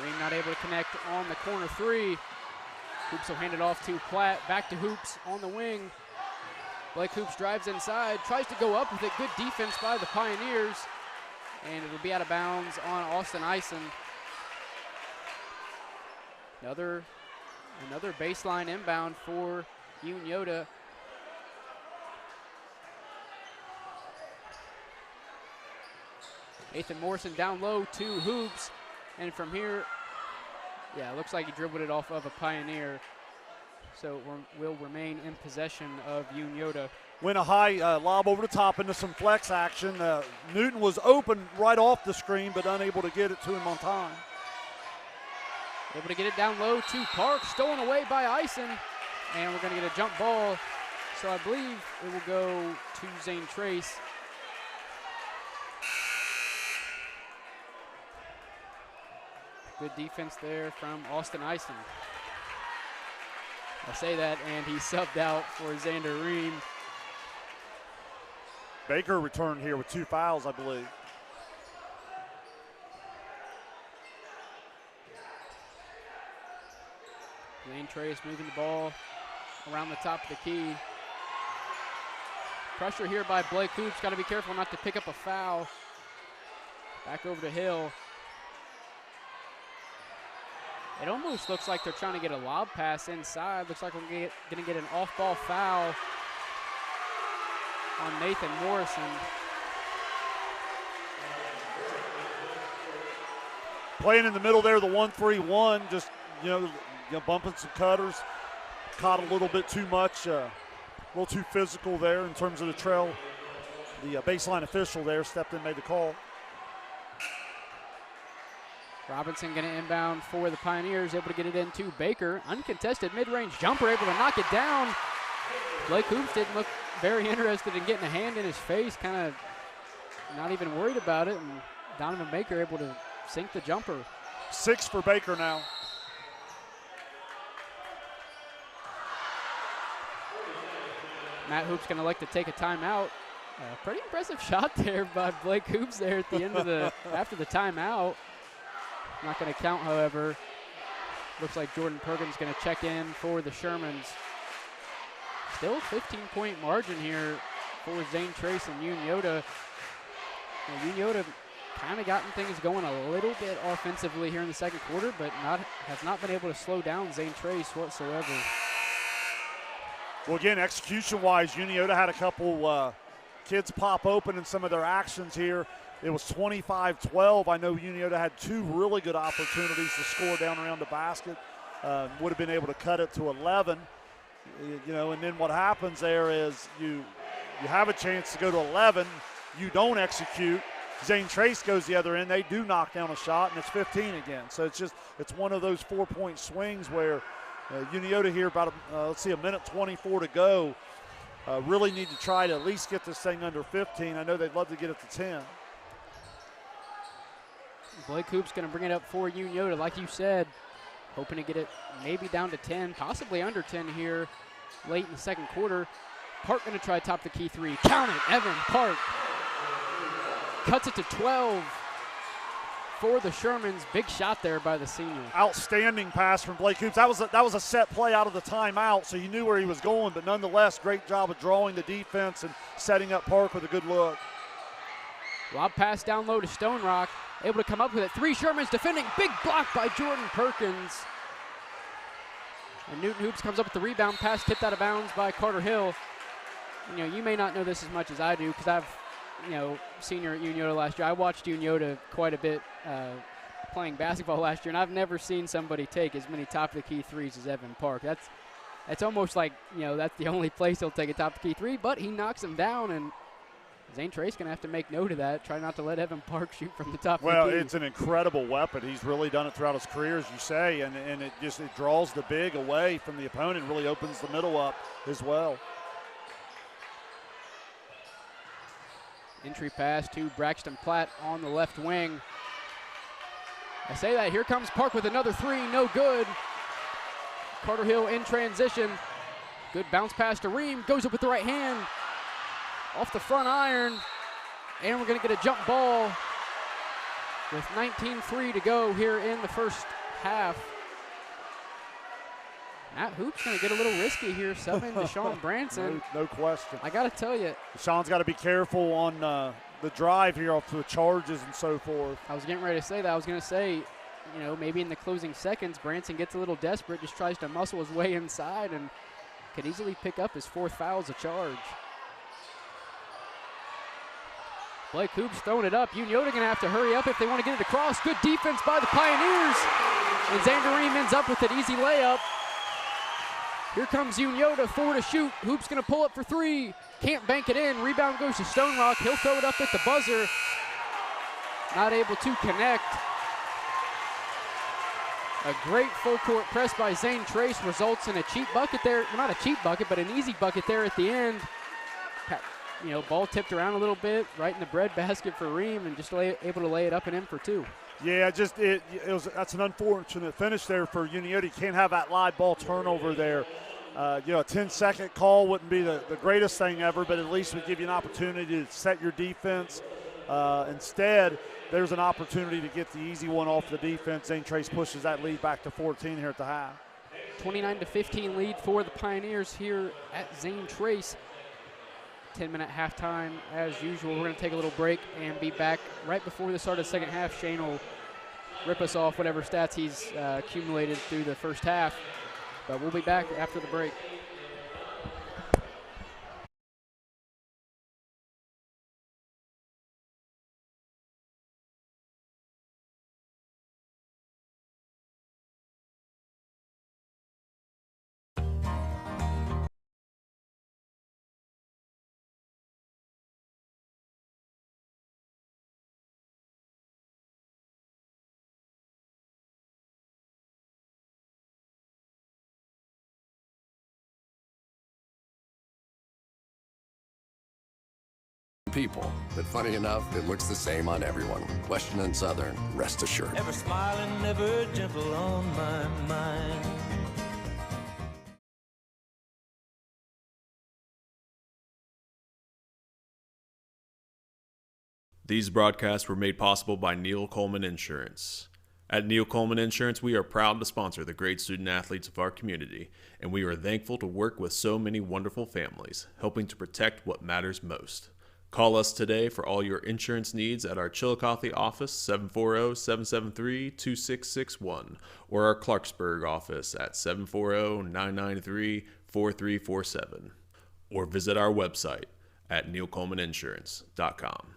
Ream not able to connect on the corner 3. Hoops will hand it off to Platt. Back to Hoops on the wing. Blake Hoops drives inside, tries to go up with it. Good defense by the Pioneers. And it'll be out of bounds on Austin Eisen. Another baseline inbound for Unioto. Nathan Morrison down low to Hoops. And from here, it looks like he dribbled it off of a Pioneer. So will remain in possession of Unioto. Went a high lob over the top into some flex action. Newton was open right off the screen, but unable to get it to him on time. Able to get it down low to Park, stolen away by Eisen. And we're going to get a jump ball. So I believe it will go to Zane Trace. Good defense there from Austin Eisen. I say that, and he subbed out for Xzander Ream. Baker returned here with 2 fouls, I believe. Zane Trace moving the ball around the top of the key. Pressure here by Blake Hoops. Got to be careful not to pick up a foul. Back over to Hill. It almost looks like they're trying to get a lob pass inside. Looks like we're going to get an off-ball foul on Nathan Morrison. Playing in the middle there, the 1-3-1, just, bumping some cutters. Caught a little bit too much, a little too physical there in terms of the trail. The baseline official there stepped in, made the call. Robinson going to inbound for the Pioneers, able to get it into Baker. Uncontested mid-range jumper, able to knock it down. Blake Hoops didn't look very interested in getting a hand in his face, kind of not even worried about it. And Donovan Baker able to sink the jumper. 6 for Baker now. Matt Hoops going to like to take a timeout. Pretty impressive shot there by Blake Hoops there at the end of the after the timeout. Not going to count, however. Looks like Jordan Perkins going to check in for the Shermans. Still 15-point margin here for Zane Trace and Unioto. Unioto kind of gotten things going a little bit offensively here in the second quarter, but has not been able to slow down Zane Trace whatsoever. Well, again, execution-wise, Unioto had a couple kids pop open in some of their actions here. It was 25-12. I know Unioto had 2 really good opportunities to score down around the basket. Would have been able to cut it to 11. And then what happens there is you have a chance to go to 11. You don't execute. Zane Trace goes the other end. They do knock down a shot, and it's 15 again. So it's one of those 4-point swings where Unioto here about, a minute 24 to go. Really need to try to at least get this thing under 15. I know they'd love to get it to 10. Blake Hoops going to bring it up for Unioto, like you said, hoping to get it maybe down to 10, possibly under 10 here late in the second quarter. Park going to try to top the key 3. Count it, Evan Park. Cuts it to 12 for the Shermans. Big shot there by the senior. Outstanding pass from Blake Hoops. That was a set play out of the timeout, so you knew where he was going, but nonetheless, great job of drawing the defense and setting up Park with a good look. Lob pass down low to Stonerock. Able to come up with it. 3 Shermans defending. Big block by Jordan Perkins. And Newton Hoops comes up with the rebound pass, tipped out of bounds by Carter Hill. You may not know this as much as I do because I've, senior at Unioto last year. I watched Unioto quite a bit playing basketball last year, and I've never seen somebody take as many top-of-the-key threes as Evan Park. That's almost like, that's the only place he'll take a top-of-the-key 3, but he knocks him down, and Zane Trace going to have to make note of that, try not to let Evan Park shoot from the top of the key. Well, it's an incredible weapon. He's really done it throughout his career, as you say, and it draws the big away from the opponent, really opens the middle up as well. Entry pass to Braxton Platt on the left wing. I say that, here comes Park with another 3, no good. Carter Hill in transition. Good bounce pass to Ream, goes up with the right hand. Off the front iron, and we're going to get a jump ball with 19-3 to go here in the first half. Matt Hoops going to get a little risky here, subbing DeSean Branson. No question. I got to tell you. DeSean's got to be careful on the drive here off to the charges and so forth. I was getting ready to say that. I was going to say, maybe in the closing seconds, Branson gets a little desperate, just tries to muscle his way inside, and could easily pick up his 4th foul as a charge. Blake Hoops throwing it up. Unioto going to have to hurry up if they want to get it across. Good defense by the Pioneers. And Xzander Ream ends up with an easy layup. Here comes Unioto, 4 to shoot. Hoops going to pull up for 3. Can't bank it in. Rebound goes to Stonerock. He'll throw it up at the buzzer. Not able to connect. A great full court press by Zane Trace results in a cheap bucket there. Well, not a cheap bucket, but an easy bucket there at the end. Ball tipped around a little bit, right in the bread basket for Ream, and just able to lay it up and in for 2. Yeah, that's an unfortunate finish there for Unioto. You can't have that live ball turnover there. A 10-second call wouldn't be the greatest thing ever, but at least would give you an opportunity to set your defense. Instead, there's an opportunity to get the easy one off the defense. Zane Trace pushes that lead back to 14 here at the half. 29-15 lead for the Pioneers here at Zane Trace. 10-minute halftime as usual. We're going to take a little break and be back right before the start of the second half. Shane will rip us off whatever stats he's accumulated through the first half. But we'll be back after the break. People, but funny enough, it looks the same on everyone. Western and Southern, rest assured. Ever smiling, never gentle on my mind. These broadcasts were made possible by Neil Coleman Insurance. At Neil Coleman Insurance, we are proud to sponsor the great student athletes of our community, and we are thankful to work with so many wonderful families, helping to protect what matters most. Call us today for all your insurance needs at our Chillicothe office, 740-773-2661, or our Clarksburg office at 740-993-4347, or visit our website at neilcolemaninsurance.com.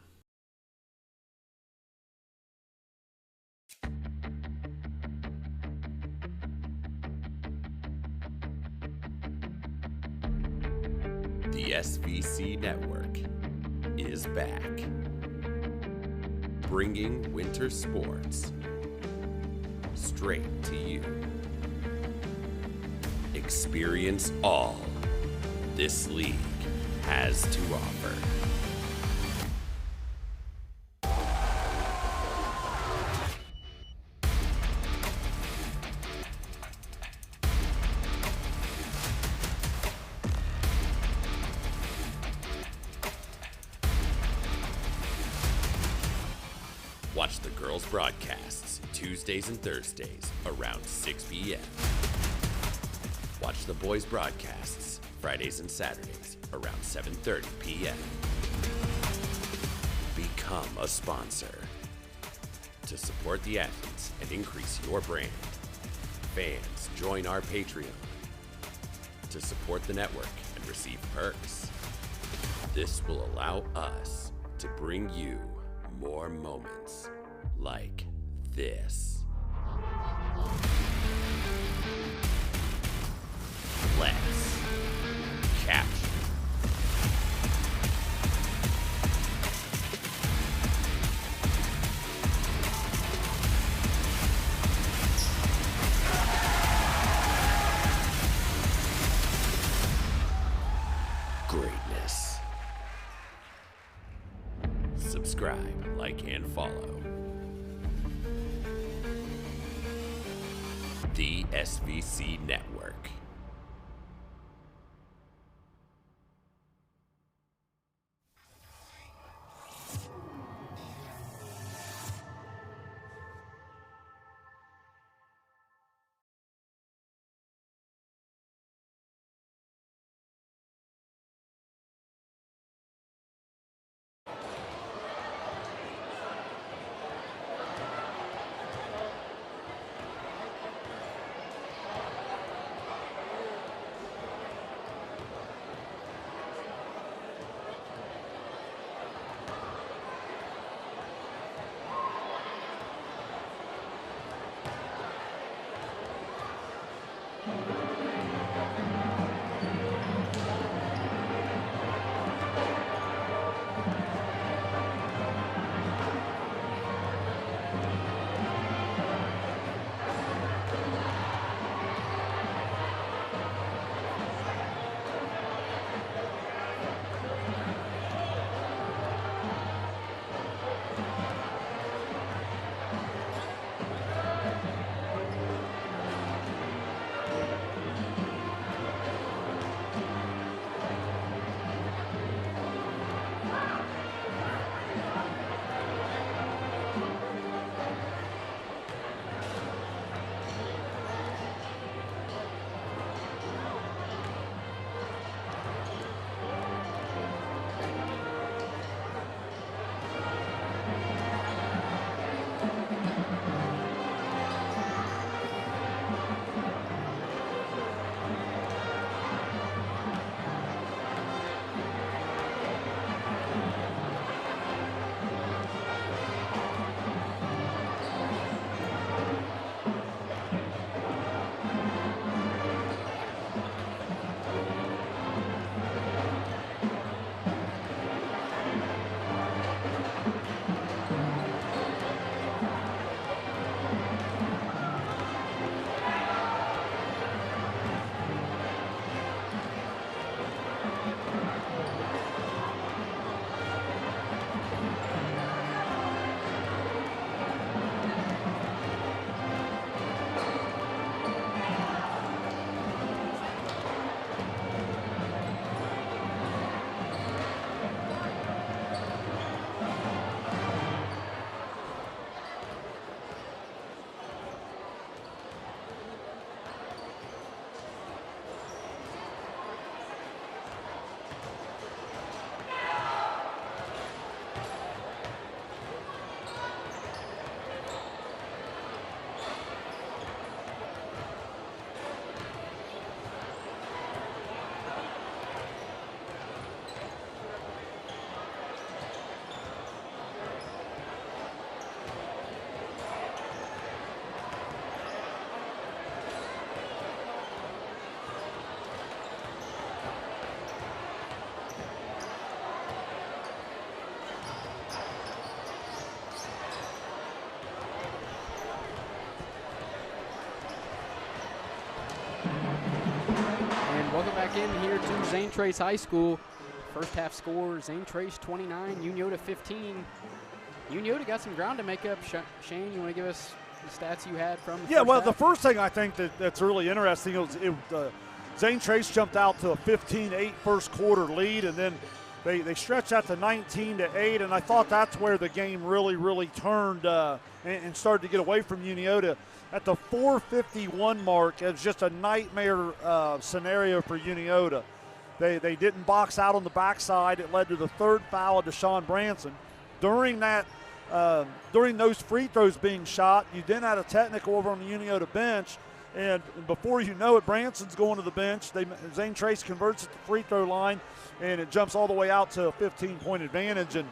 The SVC Network is back, bringing winter sports straight to you. Experience all this league has to offer. Watch the girls' broadcasts Tuesdays and Thursdays around 6 p.m. Watch the boys' broadcasts Fridays and Saturdays around 7:30 p.m. Become a sponsor to support the athletes and increase your brand. Fans, join our Patreon to support the network and receive perks. This will allow us to bring you more moments like this. Let's capture. Greatness. Subscribe, like, and follow. The SVC Network. back in here to Zane Trace High School. First half score, Zane Trace 29, Unioto 15. Unioto got some ground to make up. Shane, you want to give us the stats you had from the Yeah, well, half? the first thing I think that's really interesting is Zane Trace jumped out to a 15-8 first quarter lead, and then they stretched out to 19-8, and I thought that's where the game really turned and started to get away from Unioto. At the 4:51 mark, it was just a nightmare scenario for Unioto. They didn't box out on the backside. It led to the third foul of DeSean Branson. During those free throws being shot, you then had a technical over on the Unioto bench, and before you know it, Branson's going to the bench. Zane Trace converts at the free throw line, and it jumps all the way out to a 15-point advantage. And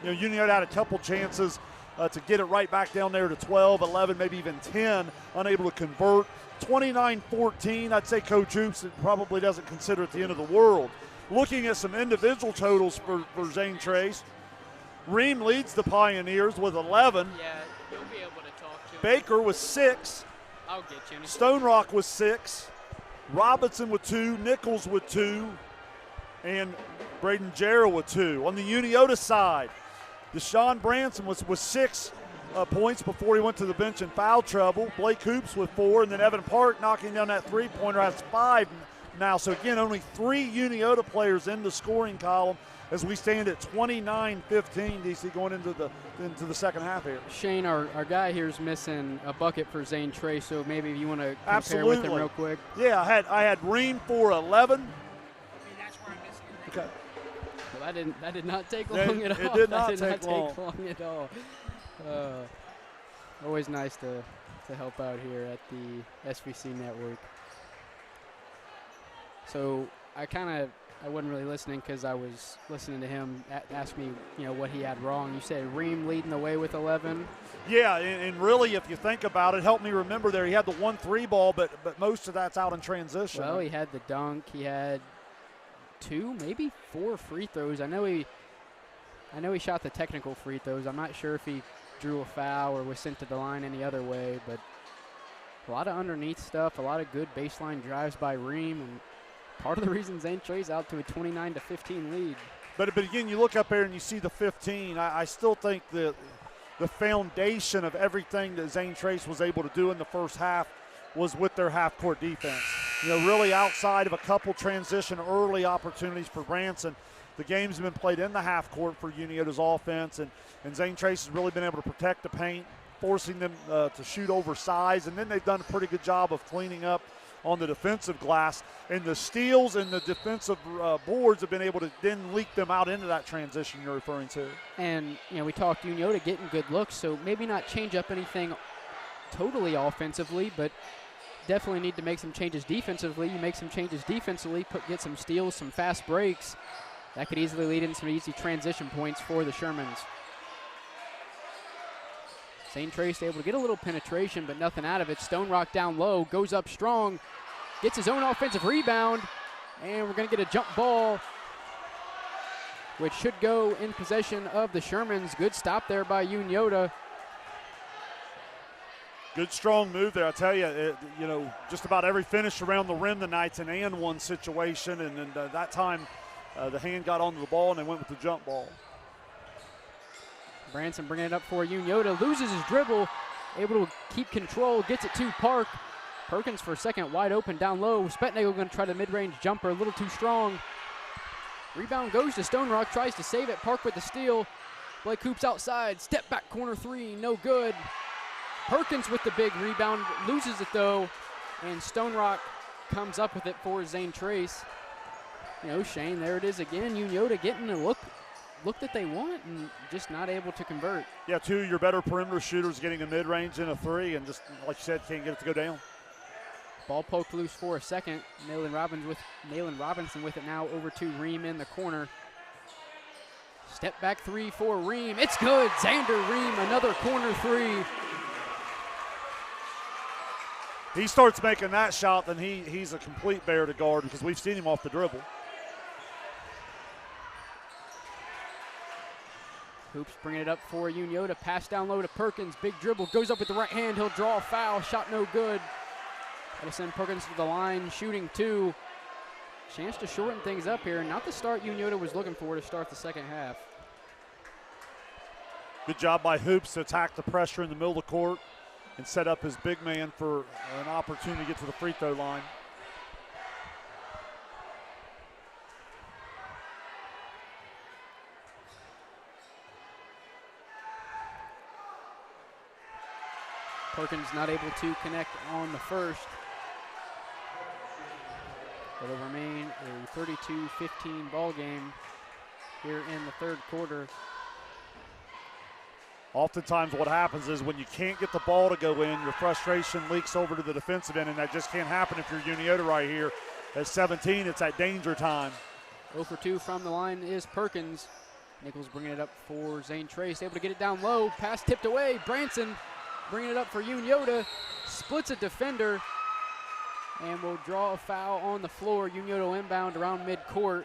Unioto had a couple chances to get it right back down there to 12, 11, maybe even 10, unable to convert. 29-14, I'd say Coach Hoops probably doesn't consider it the end of the world. Looking at some individual totals for Zane Trace, Ream leads the Pioneers with 11. Yeah, you'll be able to talk to him. Baker with 6. I'll get you. Stonerock with 6. Robinson with 2. Nichols with 2. And Braden Jarrell with 2. On the Unioto side, DeSean Branson was 6 points before he went to the bench in foul trouble. Blake Hoops with 4, and then Evan Park knocking down that three-pointer has 5 now. So again, only 3 Unioto players in the scoring column as we stand at 29-15, DC, going into the second half here. Shane, our guy here is missing a bucket for Zane Trace, so maybe if you want to compare Absolutely. with him real quick. Yeah, I had Ream for 11. That's where I'm missing it. Okay. Well, that did not take long at all. It did not that did take not long. take long at all. Always nice to help out here at the SVC network. So I wasn't really listening because I was listening to him ask me, what he had wrong. You said Ream leading the way with 11. Yeah, and really, if you think about it, help me remember there. He had the 1-3 ball, but most of that's out in transition. Well, he had the dunk. He had 2, maybe 4 free throws. I know he shot the technical free throws. I'm not sure if he drew a foul or was sent to the line any other way, but a lot of underneath stuff, a lot of good baseline drives by Ream, and part of the reason Zane Trace out to a 29-15 lead. But again, you look up there and you see the 15. I still think the foundation of everything that Zane Trace was able to do in the first half was with their half-court defense. Really outside of a couple transition early opportunities for Branson, the game's been played in the half court for Unioto's offense, and Zane Trace has really been able to protect the paint, forcing them to shoot oversized, and then they've done a pretty good job of cleaning up on the defensive glass, and the steals and the defensive boards have been able to then leak them out into that transition you're referring to. And, we talked Unioto getting good looks, so maybe not change up anything totally offensively, but definitely need to make some changes defensively. You make some changes defensively, get some steals, some fast breaks. That could easily lead in some easy transition points for the Shermans. Zane Trace able to get a little penetration, but nothing out of it. Stonerock down low, goes up strong, gets his own offensive rebound, and we're going to get a jump ball, which should go in possession of the Shermans. Good stop there by Unioto. Good, strong move there. I tell you, just about every finish around the rim tonight's an and one situation, and then that time the hand got onto the ball and they went with the jump ball. Branson bringing it up for Unioto, loses his dribble, able to keep control, gets it to Park. Perkins for a second, wide open down low. Spetnagel going to try the mid-range jumper, a little too strong. Rebound goes to Stonerock, tries to save it. Park with the steal. Blake Hoops outside, step back corner 3, no good. Perkins with the big rebound, loses it though, and Stonerock comes up with it for Zane Trace. Shane, there it is again. Unioto getting a look that they want and just not able to convert. Yeah, 2 of your better perimeter shooters getting a mid-range and a 3, and just, like you said, can't get it to go down. Ball poked loose for a second. Nalin Robinson with it now over to Ream in the corner. Step back 3 for Ream. It's good. Xzander Ream, another corner 3. He starts making that shot, then he's a complete bear to guard because we've seen him off the dribble. Hoops bringing it up for Unioto. Pass down low to Perkins. Big dribble. Goes up with the right hand. He'll draw a foul. Shot no good. Got to send Perkins to the line. Shooting 2. chance to shorten things up here. Not the start Unioto was looking for to start the second half. Good job by Hoops to attack the pressure in the middle of the court and set up his big man for an opportunity to get to the free throw line. Perkins not able to connect on the first. It'll remain a 32-15 ball game here in the third quarter. Oftentimes what happens is when you can't get the ball to go in, your frustration leaks over to the defensive end, and that just can't happen if you're Unioto right here. At 17, it's at danger time. 0 for 2 from the line is Perkins. Nichols bringing it up for Zane Trace, able to get it down low. Pass tipped away. Branson bringing it up for Unioto. Splits a defender and will draw a foul on the floor. Unioto inbound around midcourt.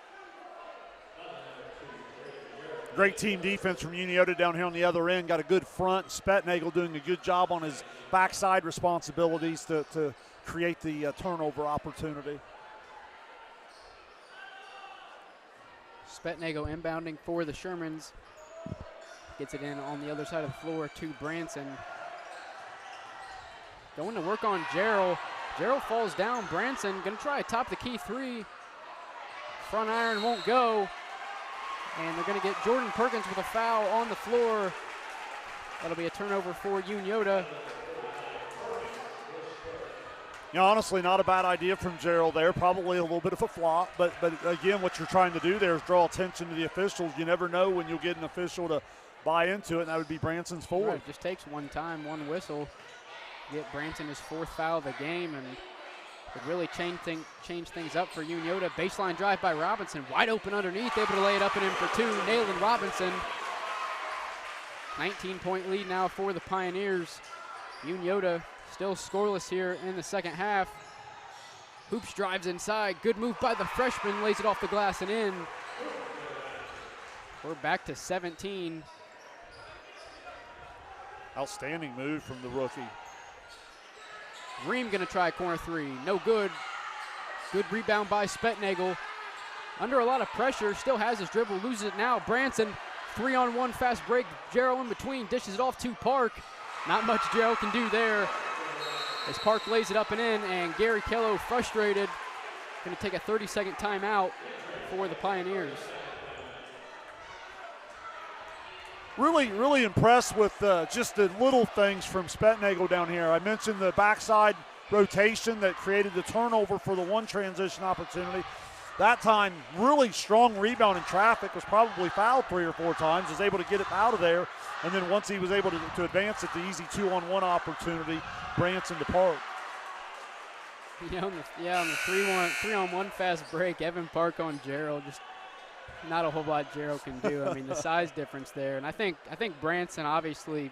Great team defense from Unioto down here on the other end. Got a good front. Spetnagel doing a good job on his backside responsibilities to create the turnover opportunity. Spetnagel inbounding for the Shermans. Gets it in on the other side of the floor to Branson. Going to work on Gerald. Gerald falls down. Branson going to try a top the key three. Front iron won't go. And they're going to get Jordan Perkins with a foul on the floor. That'll be a turnover for Unioto. You know, honestly, not a bad idea from Gerald there. Probably a little bit of a flop, but again, what you're trying to do there is draw attention to the officials. You never know when you'll get an official to buy into it, and that would be Branson's fourth. Right, it just takes one time, one whistle. Get Branson his fourth foul of the game, and it really change things up for Unioto. Baseline drive by Robinson, wide open underneath, able to lay it up and in for two. Nalin Robinson. 19-point lead now for the Pioneers. Unioto still scoreless here in the second half. Hoops drives inside. Good move by the freshman. Lays it off the glass and in. We're back to 17. Outstanding move from the rookie. Ream going to try corner three. No good. Good rebound by Spetnagel. Under a lot of pressure. Still has his dribble. Loses it now. Branson. 3-on-1 fast break. Gerald in between. Dishes it off to Park. Not much Gerald can do there. As Park lays it up and in, and Gary Kello frustrated. Going to take a 30-second timeout for the Pioneers. Really impressed with just the little things from Spetnagel down here. I mentioned the backside rotation that created the turnover for the one transition opportunity. That time, really strong rebound in traffic, was probably fouled 3 or 4 times, was able to get it out of there. And then once he was able to advance it, the easy 2-on-1 opportunity, Branson to Park. Yeah, on the 3-on-1 fast break, Evan Park on Gerald, just not a whole lot Gerald can do. I mean, the size difference there. And I think Branson obviously,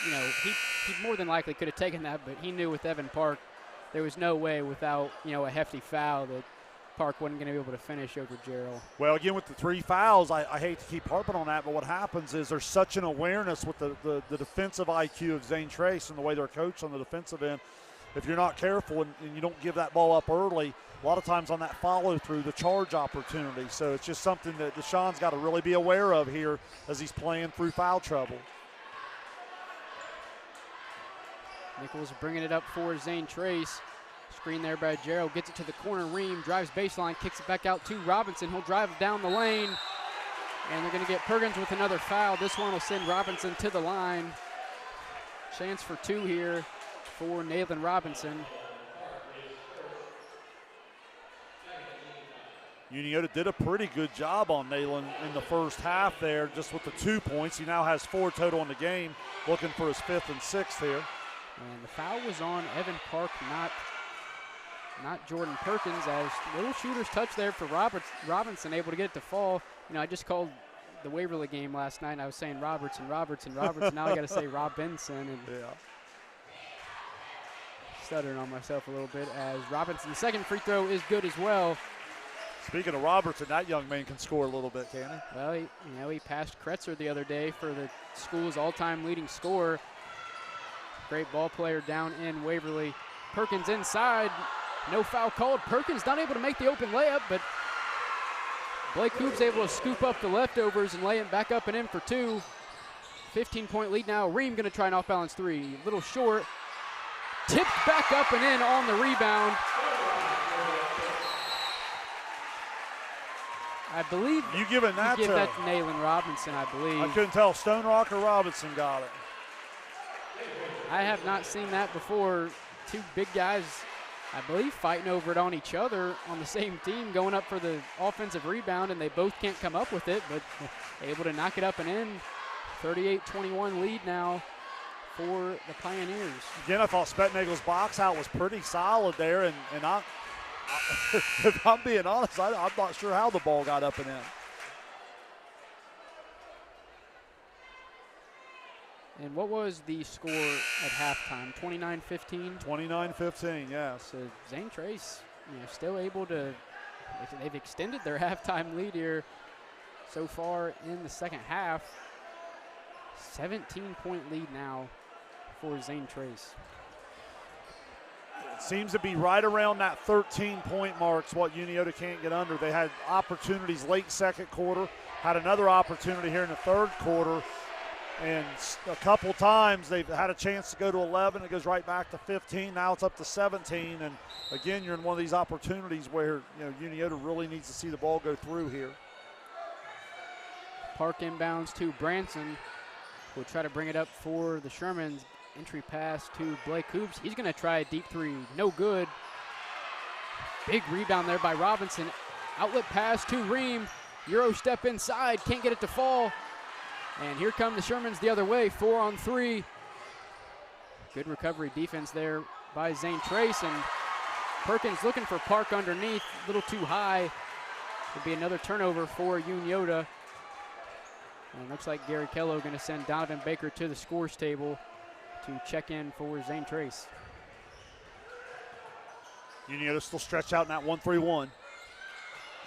you know, he more than likely could have taken that, but he knew with Evan Park there was no way without, you know, a hefty foul that Park wasn't going to be able to finish over Gerald. Well, again, with the 3 fouls, I hate to keep harping on that, but what happens is there's such an awareness with the defensive IQ of Zane Trace and the way they're coached on the defensive end. If you're not careful and you don't give that ball up early, a lot of times on that follow-through, the charge opportunity. So it's just something that DeSean's got to really be aware of here as he's playing through foul trouble. Nichols bringing it up for Zane Trace. Screen there by Gerald, gets it to the corner. Ream drives baseline, kicks it back out to Robinson. He'll drive it down the lane, and they're going to get Perkins with another foul. This one will send Robinson to the line. Chance for 2 here for Nalin Robinson. Unioto did a pretty good job on Nalin in the first half there, just with the 2 points. He now has 4 total in the game, looking for his 5th and 6th here. And the foul was on Evan Park, not Jordan Perkins, as little shooter's touch there for Robinson, able to get it to fall. You know, I just called the Waverly game last night, and I was saying Robertson. Now I got to say Robinson, and stuttering on myself a little bit, as Robinson's second free throw is good as well. Speaking of Robertson, that young man can score a little bit, can he? Well, he passed Kretzer the other day for the school's all-time leading scorer. Great ball player down in Waverly. Perkins inside, No foul called. Perkins not able to make the open layup, but Blake Hoop's able to scoop up the leftovers and lay it back up and in for two. 15-point lead now. Ream going to try an off-balance three. Little short. Tipped back up and in on the rebound. I believe you give that to Nalin Robinson, I believe. I couldn't tell. Stonerock or Robinson got it. I have not seen that before. Two big guys, I believe, fighting over it on each other on the same team, going up for the offensive rebound, and they both can't come up with it, but able to knock it up and in. 38-21 lead now for the Pioneers. Again, I thought Spetnagel's box out was pretty solid there, and if I'm being honest, I'm not sure how the ball got up and in. And what was the score at halftime? 29-15? 29-15, yes. So Zane Trace, still able to, they've extended their halftime lead here so far in the second half. 17-point lead now for Zane Trace. It seems to be right around that 13-point mark is what Unioto can't get under. They had opportunities late second quarter, had another opportunity here in the third quarter, and a couple times they've had a chance to go to 11. It goes right back to 15. Now it's up to 17. And again, you're in one of these opportunities where Unioto really needs to see the ball go through here. Park inbounds to Branson. We'll try to bring it up for the Shermans. Entry pass to Blake Hoops. He's going to try a deep three. No good. Big rebound there by Robinson. Outlet pass to Ream. Euro step inside. Can't get it to fall. And here come the Shermans the other way. 4-on-3. Good recovery defense there by Zane Trace. And Perkins looking for Park underneath. A little too high. It'll be another turnover for Unioto. And it looks like Gary Kello going to send Donovan Baker to the scores table to check in for Zane Trace. Unioto still stretched out in that 1-3-1.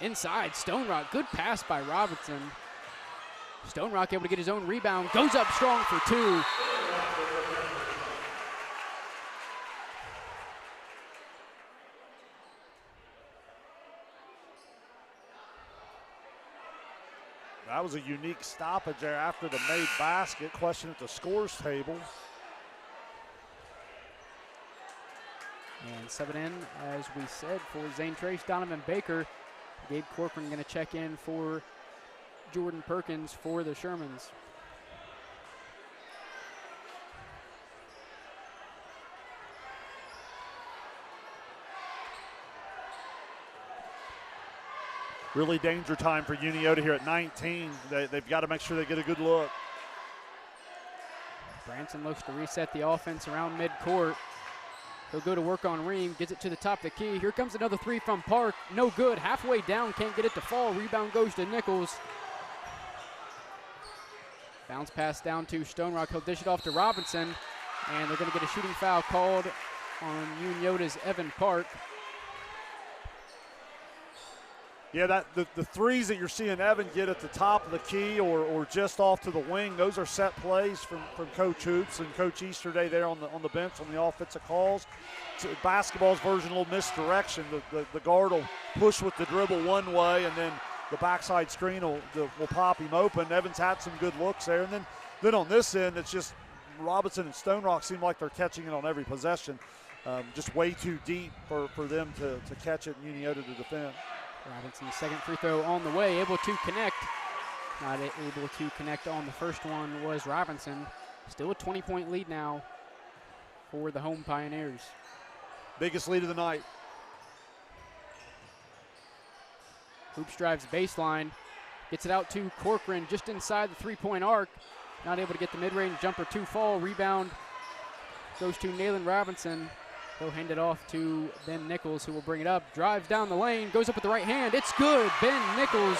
Inside, Stonerock. Good pass by Robinson. Stonerock able to get his own rebound. Goes up strong for two. That was a unique stoppage there after the made basket. Question at the scores table. And subbing in, as we said, for Zane Trace, Donovan Baker. Gabe Corcoran going to check in for Jordan Perkins for the Shermans. Really danger time for Unioto here at 19. They've got to make sure they get a good look. Branson looks to reset the offense around midcourt. He'll go to work on Ream, gets it to the top of the key. Here comes another three from Park. No good, halfway down, can't get it to fall. Rebound goes to Nichols. Bounce pass down to Stonerock. He'll dish it off to Robinson. And they're going to get a shooting foul called on Unioto's Evan Park. Yeah, the threes that you're seeing Evan get at the top of the key or just off to the wing, those are set plays from Coach Hoops and Coach Easterday there on the bench on the offensive calls. So basketball's version, a little misdirection. The guard will push with the dribble one way, and then the backside screen will pop him open. Evans had some good looks there. And then on this end, it's just Robinson and Stonerock seem like they're catching it on every possession. Just way too deep for them to catch it and Unioto to defend. Robinson's second free throw on the way, able to connect. Not able to connect on the first one was Robinson. Still a 20-point lead now for the home Pioneers. Biggest lead of the night. Hoops drives baseline, gets it out to Corcoran just inside the three-point arc. Not able to get the mid-range jumper to fall. Rebound goes to Nalin Robinson. He'll hand it off to Ben Nichols, who will bring it up. Drives down the lane, goes up with the right hand. It's good. Ben Nichols,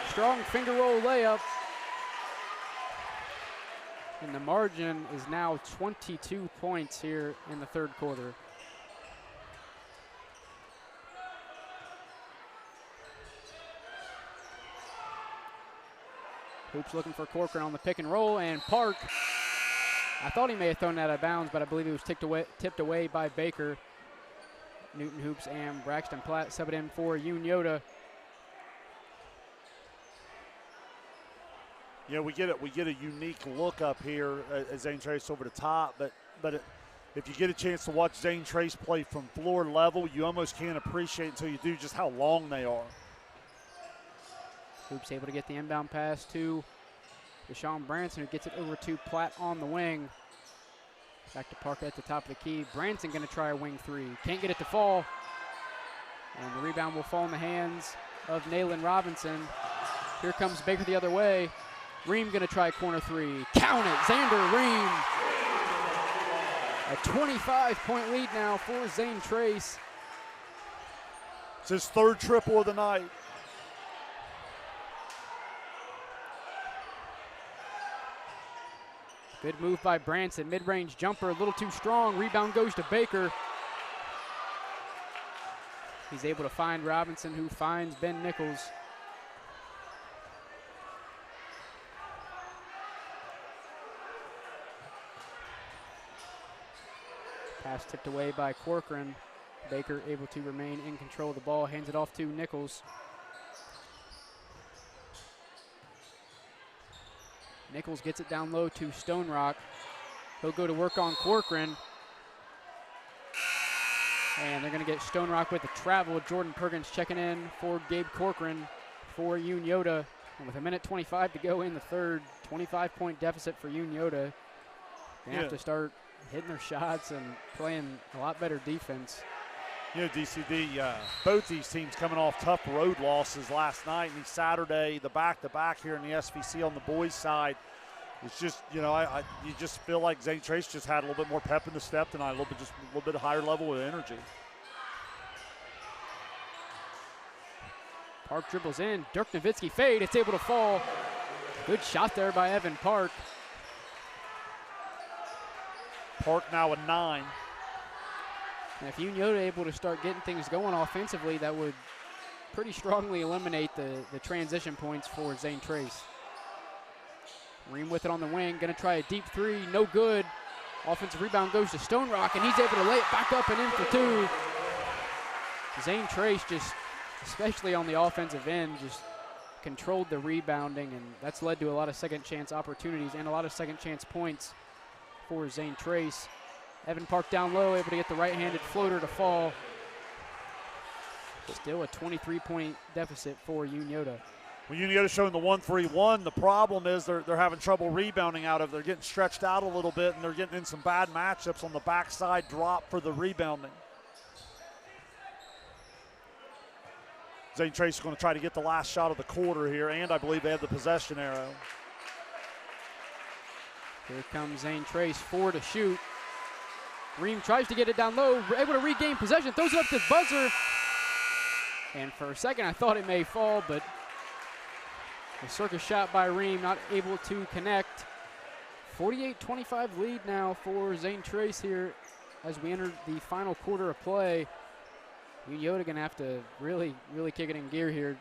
strong finger roll layup. And the margin is now 22 points here in the third quarter. Hoops looking for Corcoran on the pick and roll, and Park. I thought he may have thrown that out of bounds, but I believe it was tipped away by Baker. Newton Hoops and Braxton Platt subbing in for Unioto. Yeah, we get a unique look up here as Zane Trace over the top, but if you get a chance to watch Zane Trace play from floor level, you almost can't appreciate until you do just how long they are. Hoops able to get the inbound pass to DeSean Branson, who gets it over to Platt on the wing. Back to Parker at the top of the key. Branson going to try a wing three. Can't get it to fall. And the rebound will fall in the hands of Nalin Robinson. Here comes Baker the other way. Ream going to try corner three. Count it, Xzander Ream. A 25-point lead now for Zane Trace. It's his third triple of the night. Good move by Branson. Mid-range jumper, a little too strong. Rebound goes to Baker. He's able to find Robinson, who finds Ben Nichols. Pass tipped away by Corcoran. Baker able to remain in control of the ball. Hands it off to Nichols. Nichols gets it down low to Stonerock. He'll go to work on Corcoran. And they're going to get Stonerock with the travel. Jordan Perkins checking in for Gabe Corcoran for Unioto. And with 1:25 to go in the third, 25-point deficit for Unioto. They have to start hitting their shots and playing a lot better defense. You know, DCD, both these teams coming off tough road losses last night and Saturday, the back-to-back here in the SVC on the boys' side. It's just, you know, you just feel like Zane Trace just had a little bit more pep in the step tonight, a little bit higher level of energy. Park dribbles in, Dirk Nowitzki fade, it's able to fall. Good shot there by Evan Park. Park now a 9. And if Unioto able to start getting things going offensively, that would pretty strongly eliminate the transition points for Zane Trace. Ream with it on the wing, gonna try a deep three, no good. Offensive rebound goes to Stonerock, and he's able to lay it back up and in for two. Zane Trace just, especially on the offensive end, just controlled the rebounding, and that's led to a lot of second chance opportunities and a lot of second chance points for Zane Trace. Evan Park down low, able to get the right-handed floater to fall. Still a 23-point deficit for Unioto. Well, Unioto showing the 1-3-1. The problem is they're having trouble rebounding out of it. They're getting stretched out a little bit, and they're getting in some bad matchups on the backside drop for the rebounding. Zane Trace is going to try to get the last shot of the quarter here, and I believe they have the possession arrow. Here comes Zane Trace, 4 to shoot. Ream tries to get it down low, able to regain possession, throws it up to the buzzer. And for a second, I thought it may fall, but a circus shot by Ream, not able to connect. 48-25 lead now for Zane Trace here as we enter the final quarter of play. Unioto gonna have to really kick it in gear here,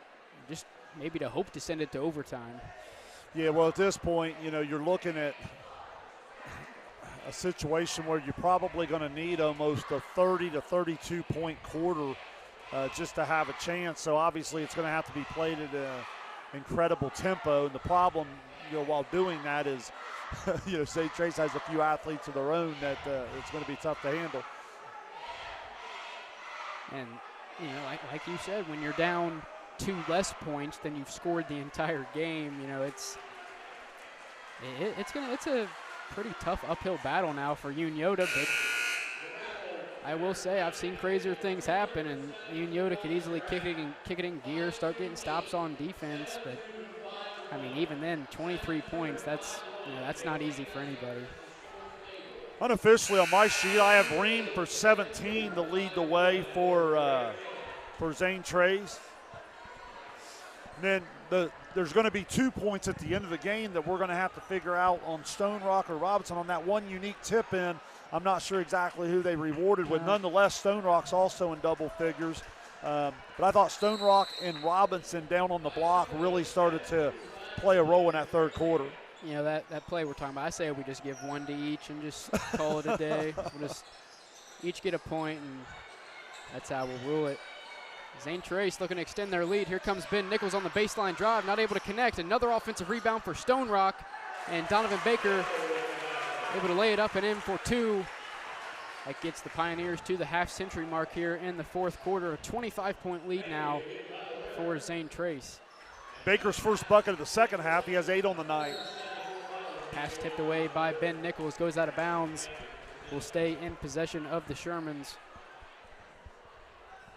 just maybe to hope to send it to overtime. Yeah, well, at this point, you know, you're looking at a situation where you're probably going to need almost a 30 to 32 point quarter just to have a chance. So obviously it's going to have to be played at an incredible tempo. And the problem, you know, while doing that is, you know, Zane Trace has a few athletes of their own that it's going to be tough to handle. And, you know, like you said, when you're down 2 less points than you've scored the entire game, you know, it's a pretty tough uphill battle now for Unioto, but I will say I've seen crazier things happen, and Unioto could easily kick it in gear, start getting stops on defense. But I mean, even then, 23 points, that's not easy for anybody. Unofficially on my sheet, I have Ream for 17 to lead the way for Zane Trace. And then there's going to be 2 points at the end of the game that we're going to have to figure out on Stonerock or Robinson on that one unique tip-in. I'm not sure exactly who they rewarded with. Nonetheless, Stonerock's also in double figures. But I thought Stonerock and Robinson down on the block really started to play a role in that third quarter. You know, that play we're talking about, I say we just give 1 to each and just call it a day. We'll just each get a point and That's how we'll rule it. Zane Trace looking to extend their lead. Here comes Ben Nichols on the baseline drive, not able to connect. Another offensive rebound for Stonerock, and Donovan Baker able to lay it up and in for 2. That gets the Pioneers to the half-century mark here in the fourth quarter. A 25-point lead now for Zane Trace. Baker's first bucket of the second half. He has 8 on the night. Pass tipped away by Ben Nichols, goes out of bounds. Will stay in possession of the Shermans.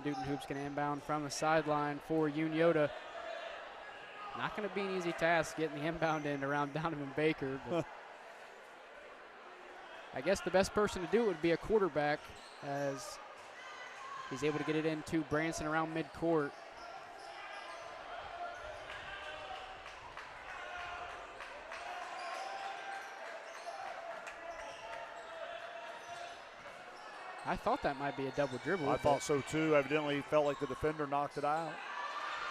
Newton Hoops going to inbound from the sideline for Unioto. Not going to be an easy task getting the inbound in around Donovan Baker. But I guess the best person to do it would be a quarterback, as he's able to get it into Branson around midcourt. I thought that might be a double dribble. I thought so too. Evidently, he felt like the defender knocked it out.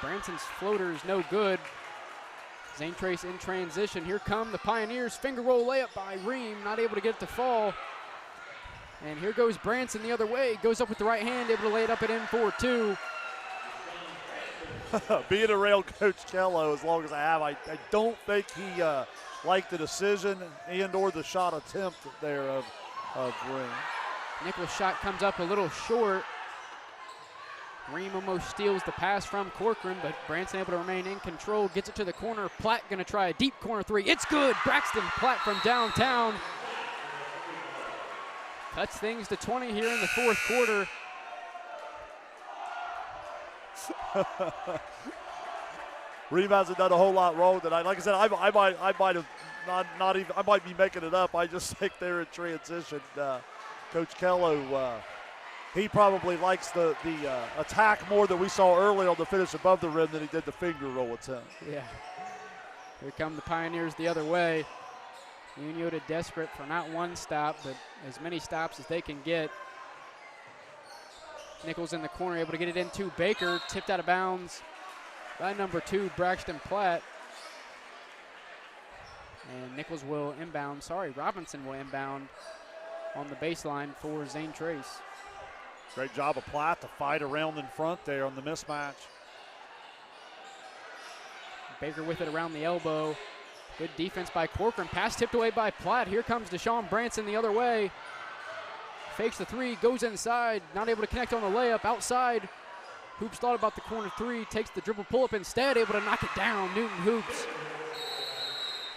Branson's floater is no good. Zane Trace in transition. Here come the Pioneers. Finger roll layup by Ream. Not able to get it to fall. And here goes Branson the other way. Goes up with the right hand, able to lay it up and in for 2. Being around Coach Kello as long as I have, I don't think he liked the decision and or the shot attempt there of Ream. Nichols' shot comes up a little short. Ream almost steals the pass from Corcoran, but Branson able to remain in control. Gets it to the corner. Platt going to try a deep corner 3. It's good. Braxton Platt from downtown cuts things to 20 here in the fourth quarter. Ream hasn't done a whole lot wrong tonight. Like I said, I might have not even. I might be making it up. I just think they're in transition. Coach Kello, he probably likes the attack more than we saw earlier on the finish above the rim than he did the finger roll attempt. Yeah. Here come the Pioneers the other way. Unioto desperate for not one stop, but as many stops as they can get. Nichols in the corner, able to get it into Baker, tipped out of bounds by number 2, Braxton Platt. And Nichols will inbound, Robinson will inbound on the baseline for Zane Trace. Great job of Platt to fight around in front there on the mismatch. Baker with it around the elbow. Good defense by Corcoran. Pass tipped away by Platt. Here comes DeSean Branson the other way. Fakes the 3, goes inside. Not able to connect on the layup. Outside. Hoops thought about the corner 3. Takes the dribble pull-up instead. Able to knock it down. Newton Hoops.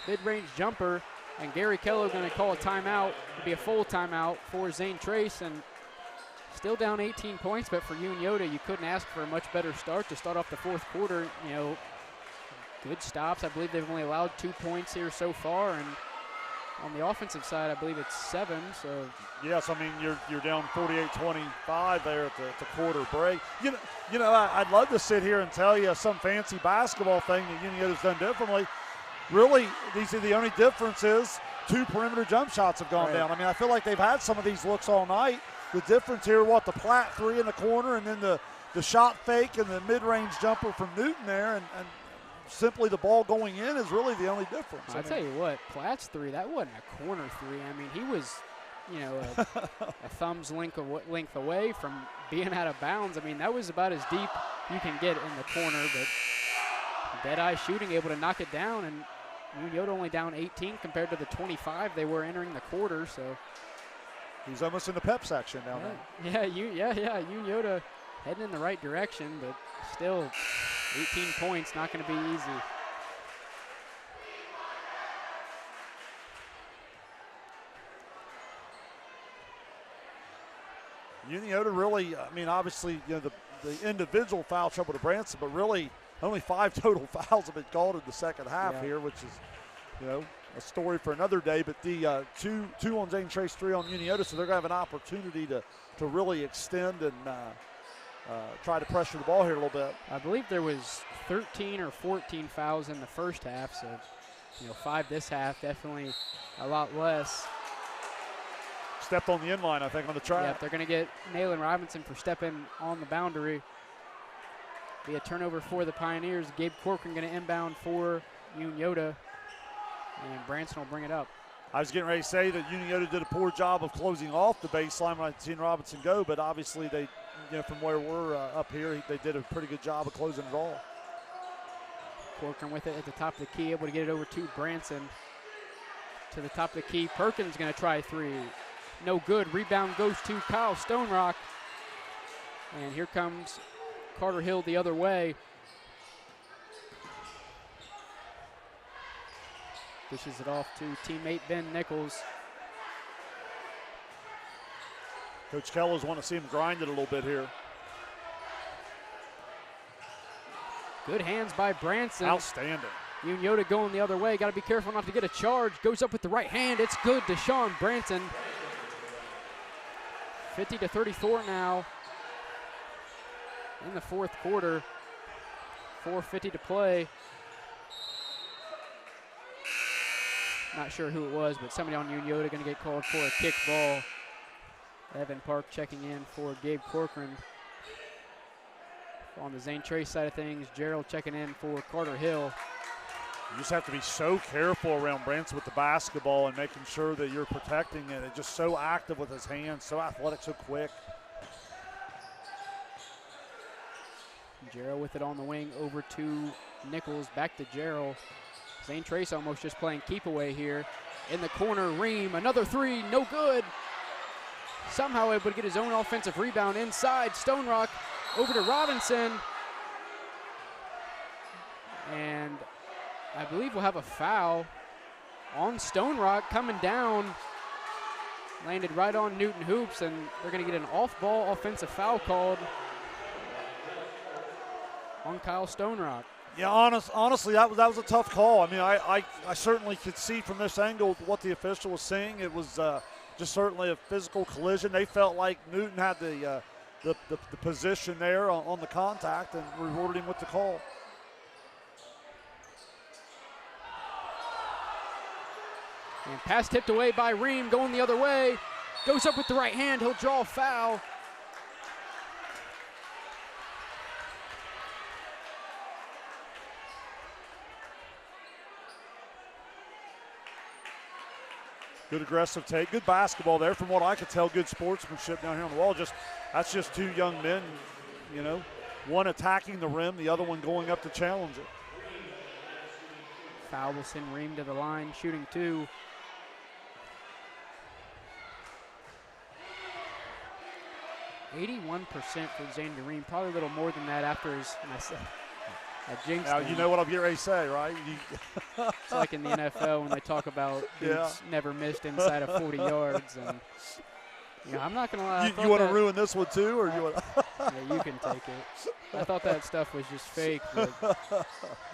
Mid-range jumper. And Gary Kello going to call a timeout. It'll be a full timeout for Zane Trace. And still down 18 points, but for Unioto, you couldn't ask for a much better start to start off the fourth quarter. You know, good stops. I believe they've only allowed 2 points here so far, and on the offensive side, I believe it's 7. So yes, I mean you're down 48-25 there at the quarter break. You know, I'd love to sit here and tell you some fancy basketball thing that Unioto's done differently. Really, these are the only difference is 2 perimeter jump shots have gone down. I mean, I feel like they've had some of these looks all night. The difference here, the Platt 3 in the corner, and then the shot fake and the mid-range jumper from Newton there, and simply the ball going in is really the only difference. I'll tell you what, Platt's 3, that wasn't a corner 3. I mean, he was, you know, a thumb's length away from being out of bounds. I mean, that was about as deep you can get in the corner, but dead-eye shooting, able to knock it down, and Unioto only down 18 compared to the 25 they were entering the quarter, so. He's almost in the pep section down there. Yeah, Unioto heading in the right direction, but still 18 points, not going to be easy. Unioto really, I mean, obviously, you know, the individual foul trouble to Branson, but really only 5 total fouls have been called in the second half here, which is, you know, a story for another day. But the two on Zane Trace, 3 on Unioto, so they're going to have an opportunity to really extend and try to pressure the ball here a little bit. I believe there was 13 or 14 fouls in the first half, so, you know, 5 this half, definitely a lot less. Stepped on the inline, I think, on the track. Yeah, they're going to get Nalin Robinson for stepping on the boundary. Be a turnover for the Pioneers. Gabe Corcoran going to inbound for Unioto, and Branson will bring it up. I was getting ready to say that Unioto did a poor job of closing off the baseline when I seen Robinson go, but obviously they from where we're up here, they did a pretty good job of closing it all. Corcoran with it at the top of the key, able to get it over to Branson. To the top of the key, Perkins going to try three. No good. Rebound goes to Kyle Stonerock. And here comes Carter Hill the other way. Dishes it off to teammate Ben Nichols. Coach Keller's want to see him grind it a little bit here. Good hands by Branson. Outstanding. Unioto going the other way. Got to be careful not to get a charge. Goes up with the right hand. It's good. DeSean Branson. 50-34 now in the fourth quarter. 4:50 to play. Not sure who it was, but somebody on Unioto going to get called for a kick ball. Evan Park checking in for Gabe Corcoran. On the Zane Trace side of things, Gerald checking in for Carter Hill. You just have to be so careful around Branson with the basketball and making sure that you're protecting it. It's just so active with his hands, so athletic, so quick. Gerald with it on the wing over to Nichols, back to Gerald. Zane Trace almost just playing keep away here. In the corner, Ream, another three, no good. Somehow able to get his own offensive rebound inside. Stonerock over to Robinson. And I believe we'll have a foul on Stonerock coming down. Landed right on Newton Hoops, and they're going to get an off-ball offensive foul called on Kyle Stonerock. Yeah, honestly, that was a tough call. I mean, I certainly could see from this angle what the official was saying. It was just certainly a physical collision. They felt like Newton had the position there on the contact and rewarded him with the call. And pass tipped away by Ream, going the other way. Goes up with the right hand. He'll draw a foul. Good aggressive take, good basketball there. From what I could tell, good sportsmanship down here on the wall. That's just two young men, one attacking the rim, the other one going up to challenge it. Foul will send Ream to the line, shooting two. .81% for Xzander Ream, probably a little more than that after his. I jinxed now, him. you know what I'm getting ready to say, right? It's like in the NFL when they talk about dudes never missed inside of 40 yards. And I'm not going to lie. You want to ruin this one too? Or you want yeah, you can take it. I thought that stuff was just fake, but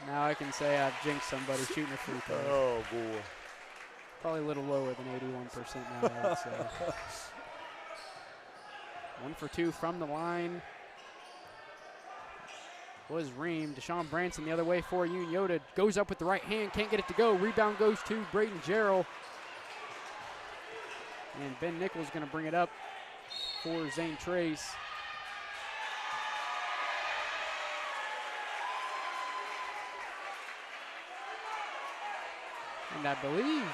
now I can say I've jinxed somebody shooting a free throw. Oh, boy. Probably a little lower than 81% now, I would say. 1 for 2 from the line. Was Ream. DeSean Branson the other way for Unioto. Goes up with the right hand, can't get it to go. Rebound goes to Braden Gerald. And Ben Nichols going to bring it up for Zane Trace. And I believe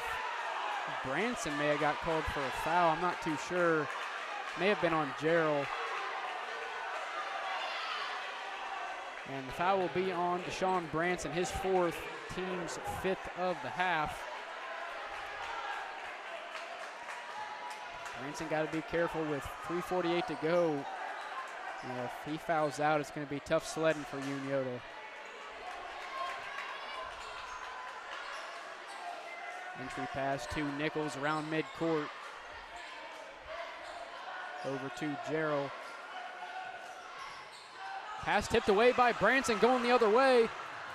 Branson may have got called for a foul. I'm not too sure. May have been on Gerald. And the foul will be on DeSean Branson, his fourth, team's fifth of the half. Branson got to be careful with 3:48 to go. If he fouls out, it's going to be tough sledding for Unioto. Entry pass to Nichols around midcourt. Over to Gerald. Pass tipped away by Branson, going the other way.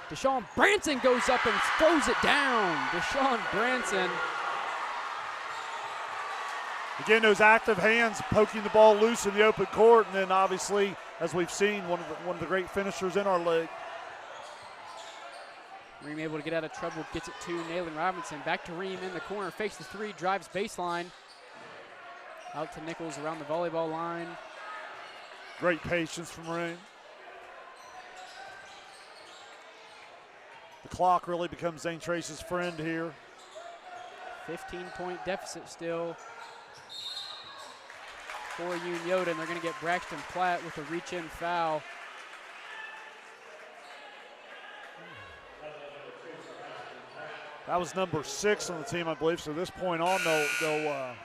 DeSean Branson goes up and throws it down. DeSean Branson. Again, those active hands poking the ball loose in the open court, and then obviously, as we've seen, one of the great finishers in our league. Ream able to get out of trouble, gets it to Nalin Robinson. Back to Ream in the corner, fakes the three, drives baseline. Out to Nichols around the volleyball line. Great patience from Ream. The clock really becomes Zane Trace's friend here. 15-point deficit still. for Unioto, and they're going to get Braxton Platt with a reach-in foul. That was number 6 on the team, I believe. So this point on, they'll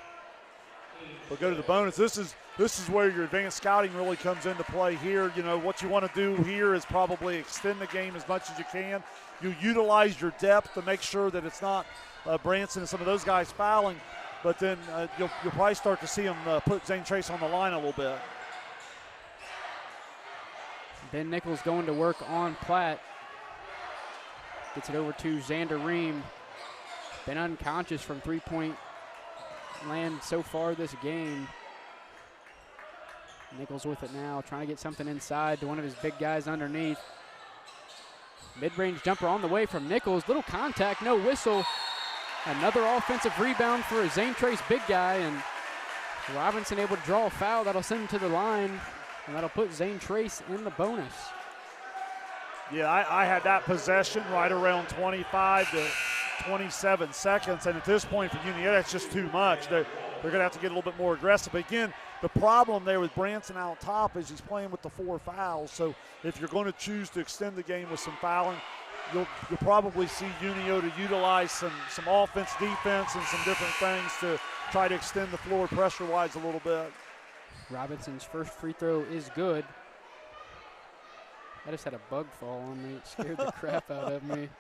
go to the bonus. This is where your advanced scouting really comes into play here. You know, what you want to do here is probably extend the game as much as you can. You utilize your depth to make sure that it's not Branson and some of those guys fouling, but then you'll probably start to see him put Zane Trace on the line a little bit. Ben Nichols going to work on Platt. Gets it over to Xzander Ream. Been unconscious from three-point land so far this game. Nichols with it now, trying to get something inside to one of his big guys underneath. Mid-range jumper on the way from Nichols. Little contact, no whistle. Another offensive rebound for a Zane Trace big guy, and Robinson able to draw a foul. That'll send him to the line, and that'll put Zane Trace in the bonus. Yeah, I had that possession right around 25 to 27 seconds, and at this point for Unioto, that's just too much. They're going to have to get a little bit more aggressive. But again, the problem there with Branson out top is he's playing with the 4 fouls. So if you're going to choose to extend the game with some fouling, you'll probably see Unioto utilize some offense, defense, and some different things to try to extend the floor pressure-wise a little bit. Robinson's first free throw is good. I just had a bug fall on me. It scared the crap out of me.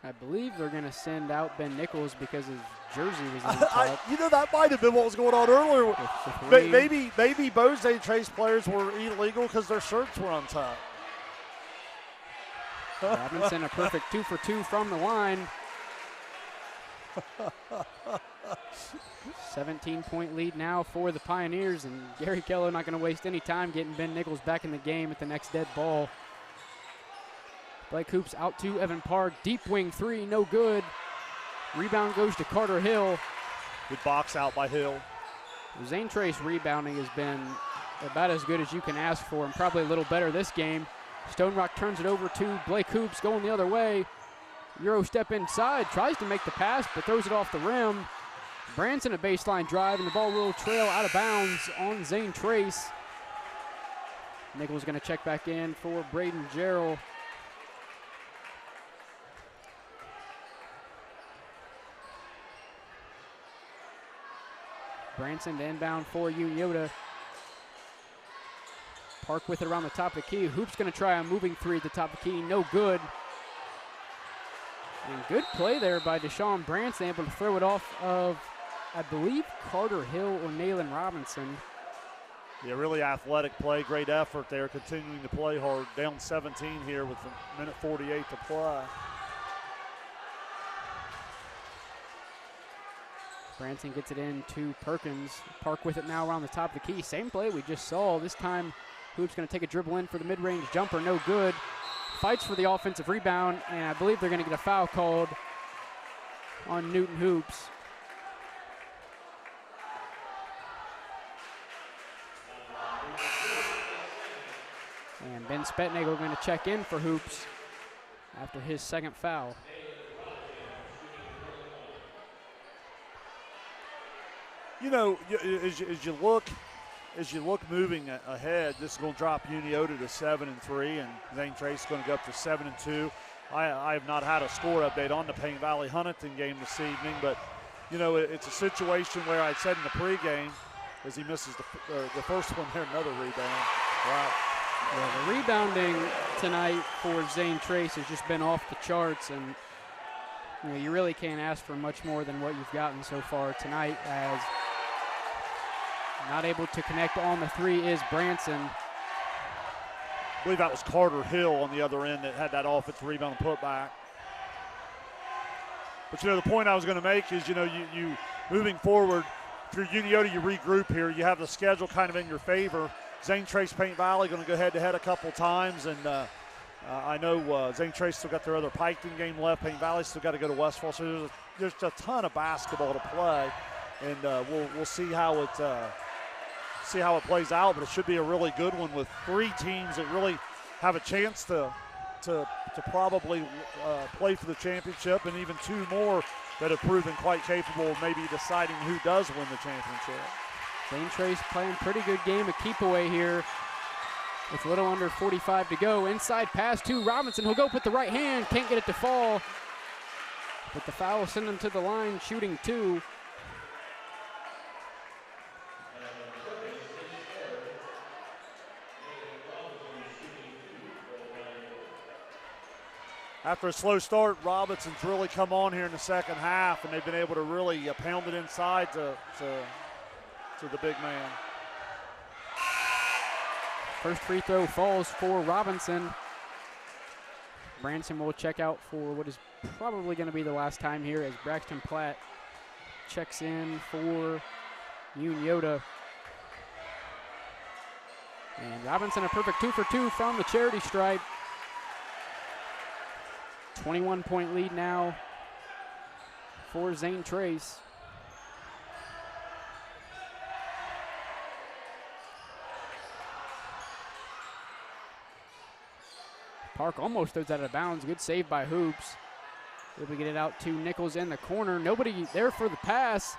I believe they're going to send out Ben Nichols because his jersey was on top. You know, that might have been what was going on earlier. Maybe both Zane Trace players were illegal because their shirts were on top. Robinson a perfect 2 for 2 from the line. 17-point lead now for the Pioneers, and Gary Keller not going to waste any time getting Ben Nichols back in the game at the next dead ball. Blake Hoops out to Evan Park. Deep wing 3, no good. Rebound goes to Carter Hill. Good box out by Hill. Zane Trace rebounding has been about as good as you can ask for, and probably a little better this game. Stonerock turns it over to Blake Hoops, going the other way. Euro step inside, tries to make the pass, but throws it off the rim. Branson a baseline drive, and the ball will trail out of bounds on Zane Trace. Nichols going to check back in for Braden Jarrell. Branson to inbound for Unioto. Park with it around the top of the key. Hoop's going to try a moving 3 at the top of the key. No good. And good play there by DeSean Branson, able to throw it off of, I believe, Carter Hill or Nalin Robinson. Yeah, really athletic play. Great effort there, continuing to play hard. Down 17 here with a minute 48 to play. Branson gets it in to Perkins. Park with it now around the top of the key. Same play we just saw. This time, Hoop's going to take a dribble in for the mid-range jumper. No good. Fights for the offensive rebound, and I believe they're going to get a foul called on Newton Hoops. And Ben Spetnagel going to check in for Hoops after his second foul. You know, as you look moving ahead, this is going to drop Unioto to 7-3, and Zane Trace is going to go up to 7-2. I have not had a score update on the Payne Valley Huntington game this evening, but you know it's a situation where I said in the pregame, as he misses the first one there, another rebound. Wow. Yeah, the rebounding tonight for Zane Trace has just been off the charts, and you know, you really can't ask for much more than what you've gotten so far tonight, as not able to connect on the 3 is Branson. I believe that was Carter Hill on the other end that had that offensive rebound and put back. But you know, the point I was going to make is, you know, you moving forward through Unioto, you regroup here. You have the schedule kind of in your favor. Zane Trace, Paint Valley going to go head-to-head a couple times, and I know Zane Trace still got their other Piketon game left. Paint Valley still got to go to Westfall. So there's a ton of basketball to play, and we'll see how it see how it plays out, but it should be a really good one with 3 teams that really have a chance to probably play for the championship, and even 2 more that have proven quite capable of maybe deciding who does win the championship. Zane Trace playing pretty good game, a keep away here with a little under 45 to go. Inside pass to Robinson. He'll go with the right hand, can't get it to fall. But the foul will send him to the line, shooting 2. After a slow start, Robinson's really come on here in the second half, and they've been able to really pound it inside to the big man. First free throw falls for Robinson. Branson will check out for what is probably going to be the last time here as Braxton Platt checks in for Unioto. And Robinson a perfect 2 for 2 from the charity stripe. 21-point lead now for Zane Trace. Park almost throws out of bounds. Good save by Hoops. Able to get it out to Nichols in the corner. Nobody there for the pass.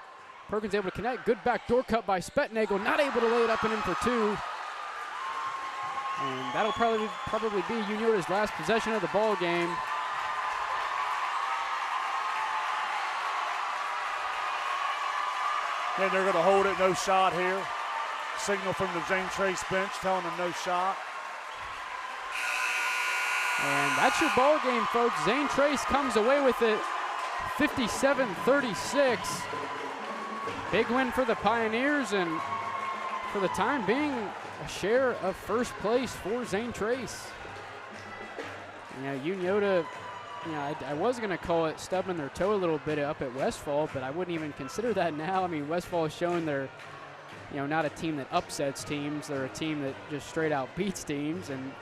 Perkins able to connect. Good backdoor cut by Spetnagel. Not able to lay it up and in for 2. And that'll probably be Unioto's last possession of the ball game. And they're going to hold it, no shot here. Signal from the Zane Trace bench telling them no shot. And that's your ball game, folks. Zane Trace comes away with it, 57-36. Big win for the Pioneers, and for the time being, a share of first place for Zane Trace. You know, Unioto, I was going to call it stubbing their toe a little bit up at Westfall, but I wouldn't even consider that now. I mean, Westfall has shown they're, not a team that upsets teams. They're a team that just straight out beats teams. And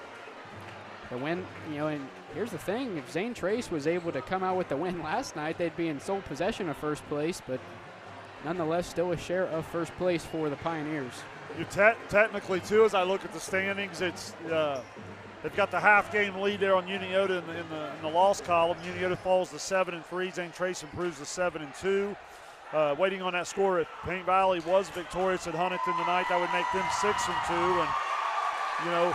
the win, and here's the thing. If Zane Trace was able to come out with the win last night, they'd be in sole possession of first place, but nonetheless, still a share of first place for the Pioneers. Technically, too, as I look at the standings, it's they've got the half-game lead there on Unioto in the loss column. Unioto falls to 7-3. Zane Trace improves to 7-2. Waiting on that score, if Paint Valley was victorious at Huntington tonight, that would make them 6-2. And,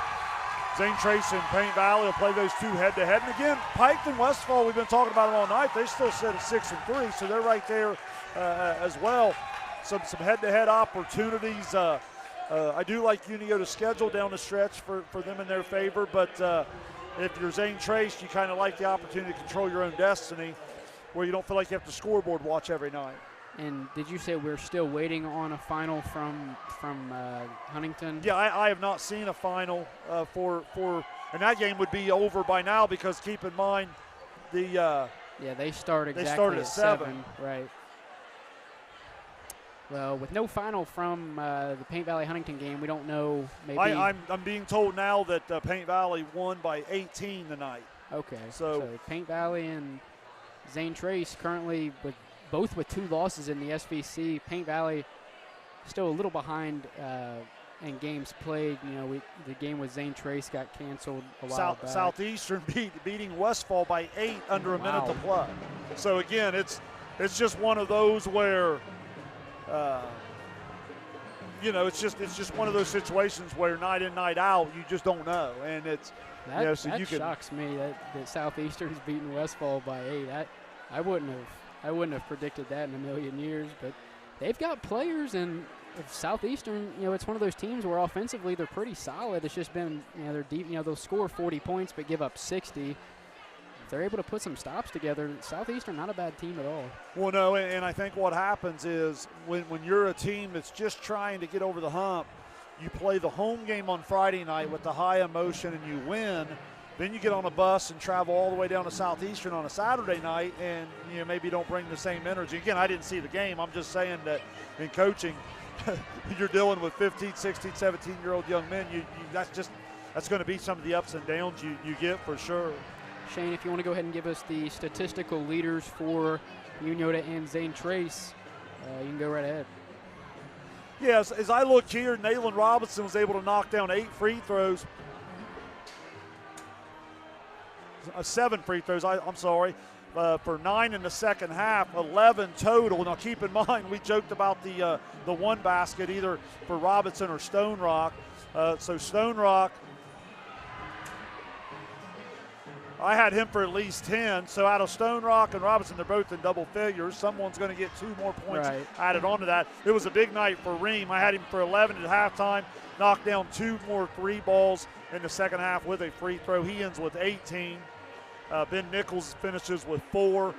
Zane Trace and Paint Valley will play those 2 head-to-head. And again, Pike and Westfall, we've been talking about them all night. They still sit at 6-3, so they're right there as well. Some head-to-head opportunities. I do like Unioto's schedule down the stretch for them in their favor, but if you're Zane Trace, you kind of like the opportunity to control your own destiny where you don't feel like you have to scoreboard watch every night. And did you say we're still waiting on a final from Huntington? Yeah, I have not seen a final for and that game would be over by now because keep in mind they start exactly at 7. Right. Well, with no final from the Paint Valley Huntington game, we don't know. Maybe I'm being told now that Paint Valley won by 18 tonight. Okay. So Paint Valley and Zane Trace currently both with 2 losses in the SVC. Paint Valley still a little behind in games played. The game with Zane Trace got canceled a while back. Southeastern beating Westfall by 8 under a minute to play. So again, it's just one of those where. It's just one of those situations where night in, night out, you just don't know, and it's that shocks me that Southeastern's beating Westfall by 8. I wouldn't have predicted that in a million years, but they've got players, and if Southeastern, it's one of those teams where offensively they're pretty solid. It's just been, they're deep. They'll score 40 points but give up 60. If they're able to put some stops together, Southeastern not a bad team at all. Well, no, and I think what happens is when you're a team that's just trying to get over the hump, you play the home game on Friday night with the high emotion and you win. Then you get on a bus and travel all the way down to Southeastern on a Saturday night and maybe don't bring the same energy. Again, I didn't see the game. I'm just saying that in coaching, you're dealing with 15, 16, 17-year-old young men. That's going to be some of the ups and downs you get for sure. Shane, if you want to go ahead and give us the statistical leaders for Unioto and Zane Trace, you can go right ahead. Yes, as I look here, Nalin Robinson was able to knock down 8 free throws. 7 free throws, I'm sorry, for 9 in the second half, 11 total. Now keep in mind, we joked about the one basket either for Robinson or Stonerock. So Stonerock, I had him for at least 10. So out of Stonerock and Robinson, they're both in double figures. Someone's going to get 2 more points added onto that. It was a big night for Ream. I had him for 11 at halftime, knocked down 2 more 3 balls in the second half with a free throw. He ends with 18. Ben Nichols finishes with 4.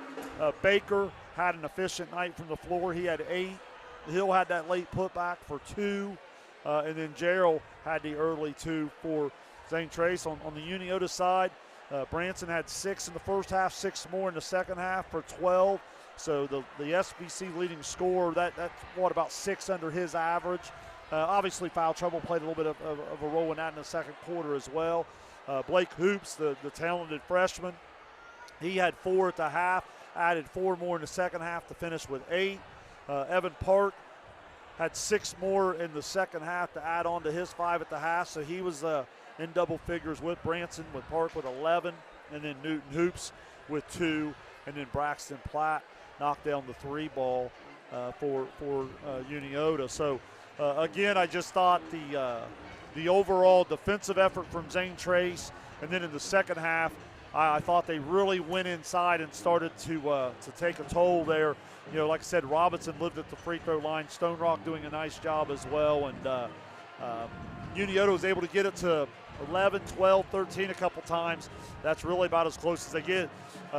Baker had an efficient night from the floor. He had 8. Hill had that late putback for 2. And then Gerald had the early 2 for Zane Trace. On the Unioto side, Branson had 6 in the first half, 6 more in the second half for 12. So the SVC leading scorer, that's about 6 under his average. Obviously foul trouble played a little bit of a role in that in the second quarter as well. Blake Hoops, the talented freshman, he had 4 at the half, added 4 more in the second half to finish with 8. Evan Park had 6 more in the second half to add on to his 5 at the half, so he was in double figures with Branson, with Park with 11, and then Newton Hoops with 2, and then Braxton Platt knocked down the 3 ball for Unioto. So again, I just thought the overall defensive effort from Zane Trace, and then in the second half, I thought they really went inside and started to take a toll there. You know, like I said, Robinson lived at the free throw line. Stonerock doing a nice job as well, and Unioto was able to get it to 11, 12, 13 a couple times. That's really about as close as they get.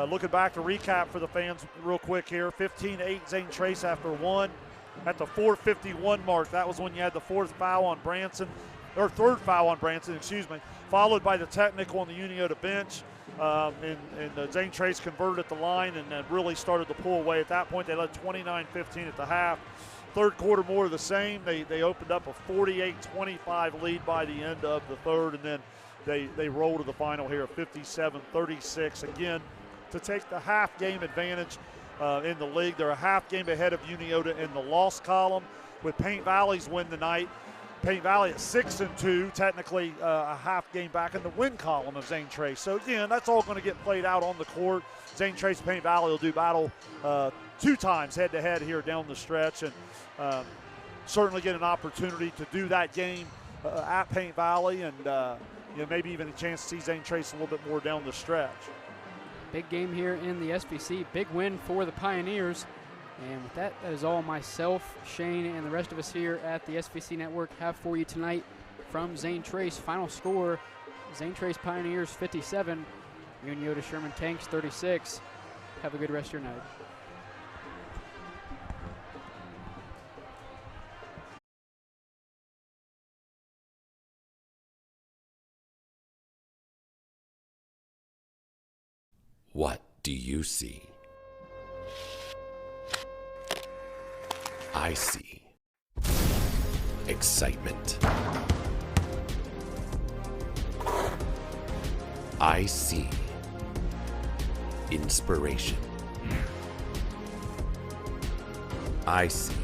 Looking back to recap for the fans real quick here, 15-8 Zane Trace after 1. At the 4:51 mark, that was when you had the 4th foul on Branson, or 3rd foul on Branson, excuse me, followed by the technical on the Unioto bench. And Zane Trace converted at the line and really started to pull away. At that point, they led 29-15 at the half. Third quarter, more of the same. They opened up a 48-25 lead by the end of the third, and then they rolled to the final here, 57-36. Again, to take the half game advantage in the league. They're a half game ahead of Unioto in the loss column, with Paint Valley's win tonight. Paint Valley at 6-2, technically a half game back in the win column of Zane Trace. So again, that's all going to get played out on the court. Zane Trace and Paint Valley will do battle 2 times head-to-head here down the stretch, and certainly get an opportunity to do that game at Paint Valley, and maybe even a chance to see Zane Trace a little bit more down the stretch. Big game here in the SVC. Big win for the Pioneers. And with that, that is all myself, Shane, and the rest of us here at the SVC Network have for you tonight from Zane Trace. Final score, Zane Trace Pioneers 57, Unioto Sherman Tanks 36. Have a good rest of your night. What do you see? I see excitement. I see inspiration. I see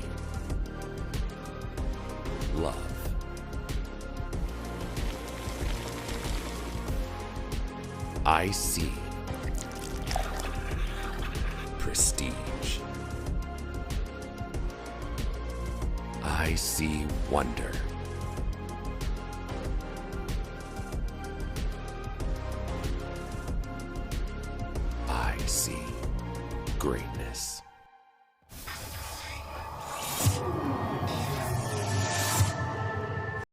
love. I see prestige. I see wonder. I see greatness.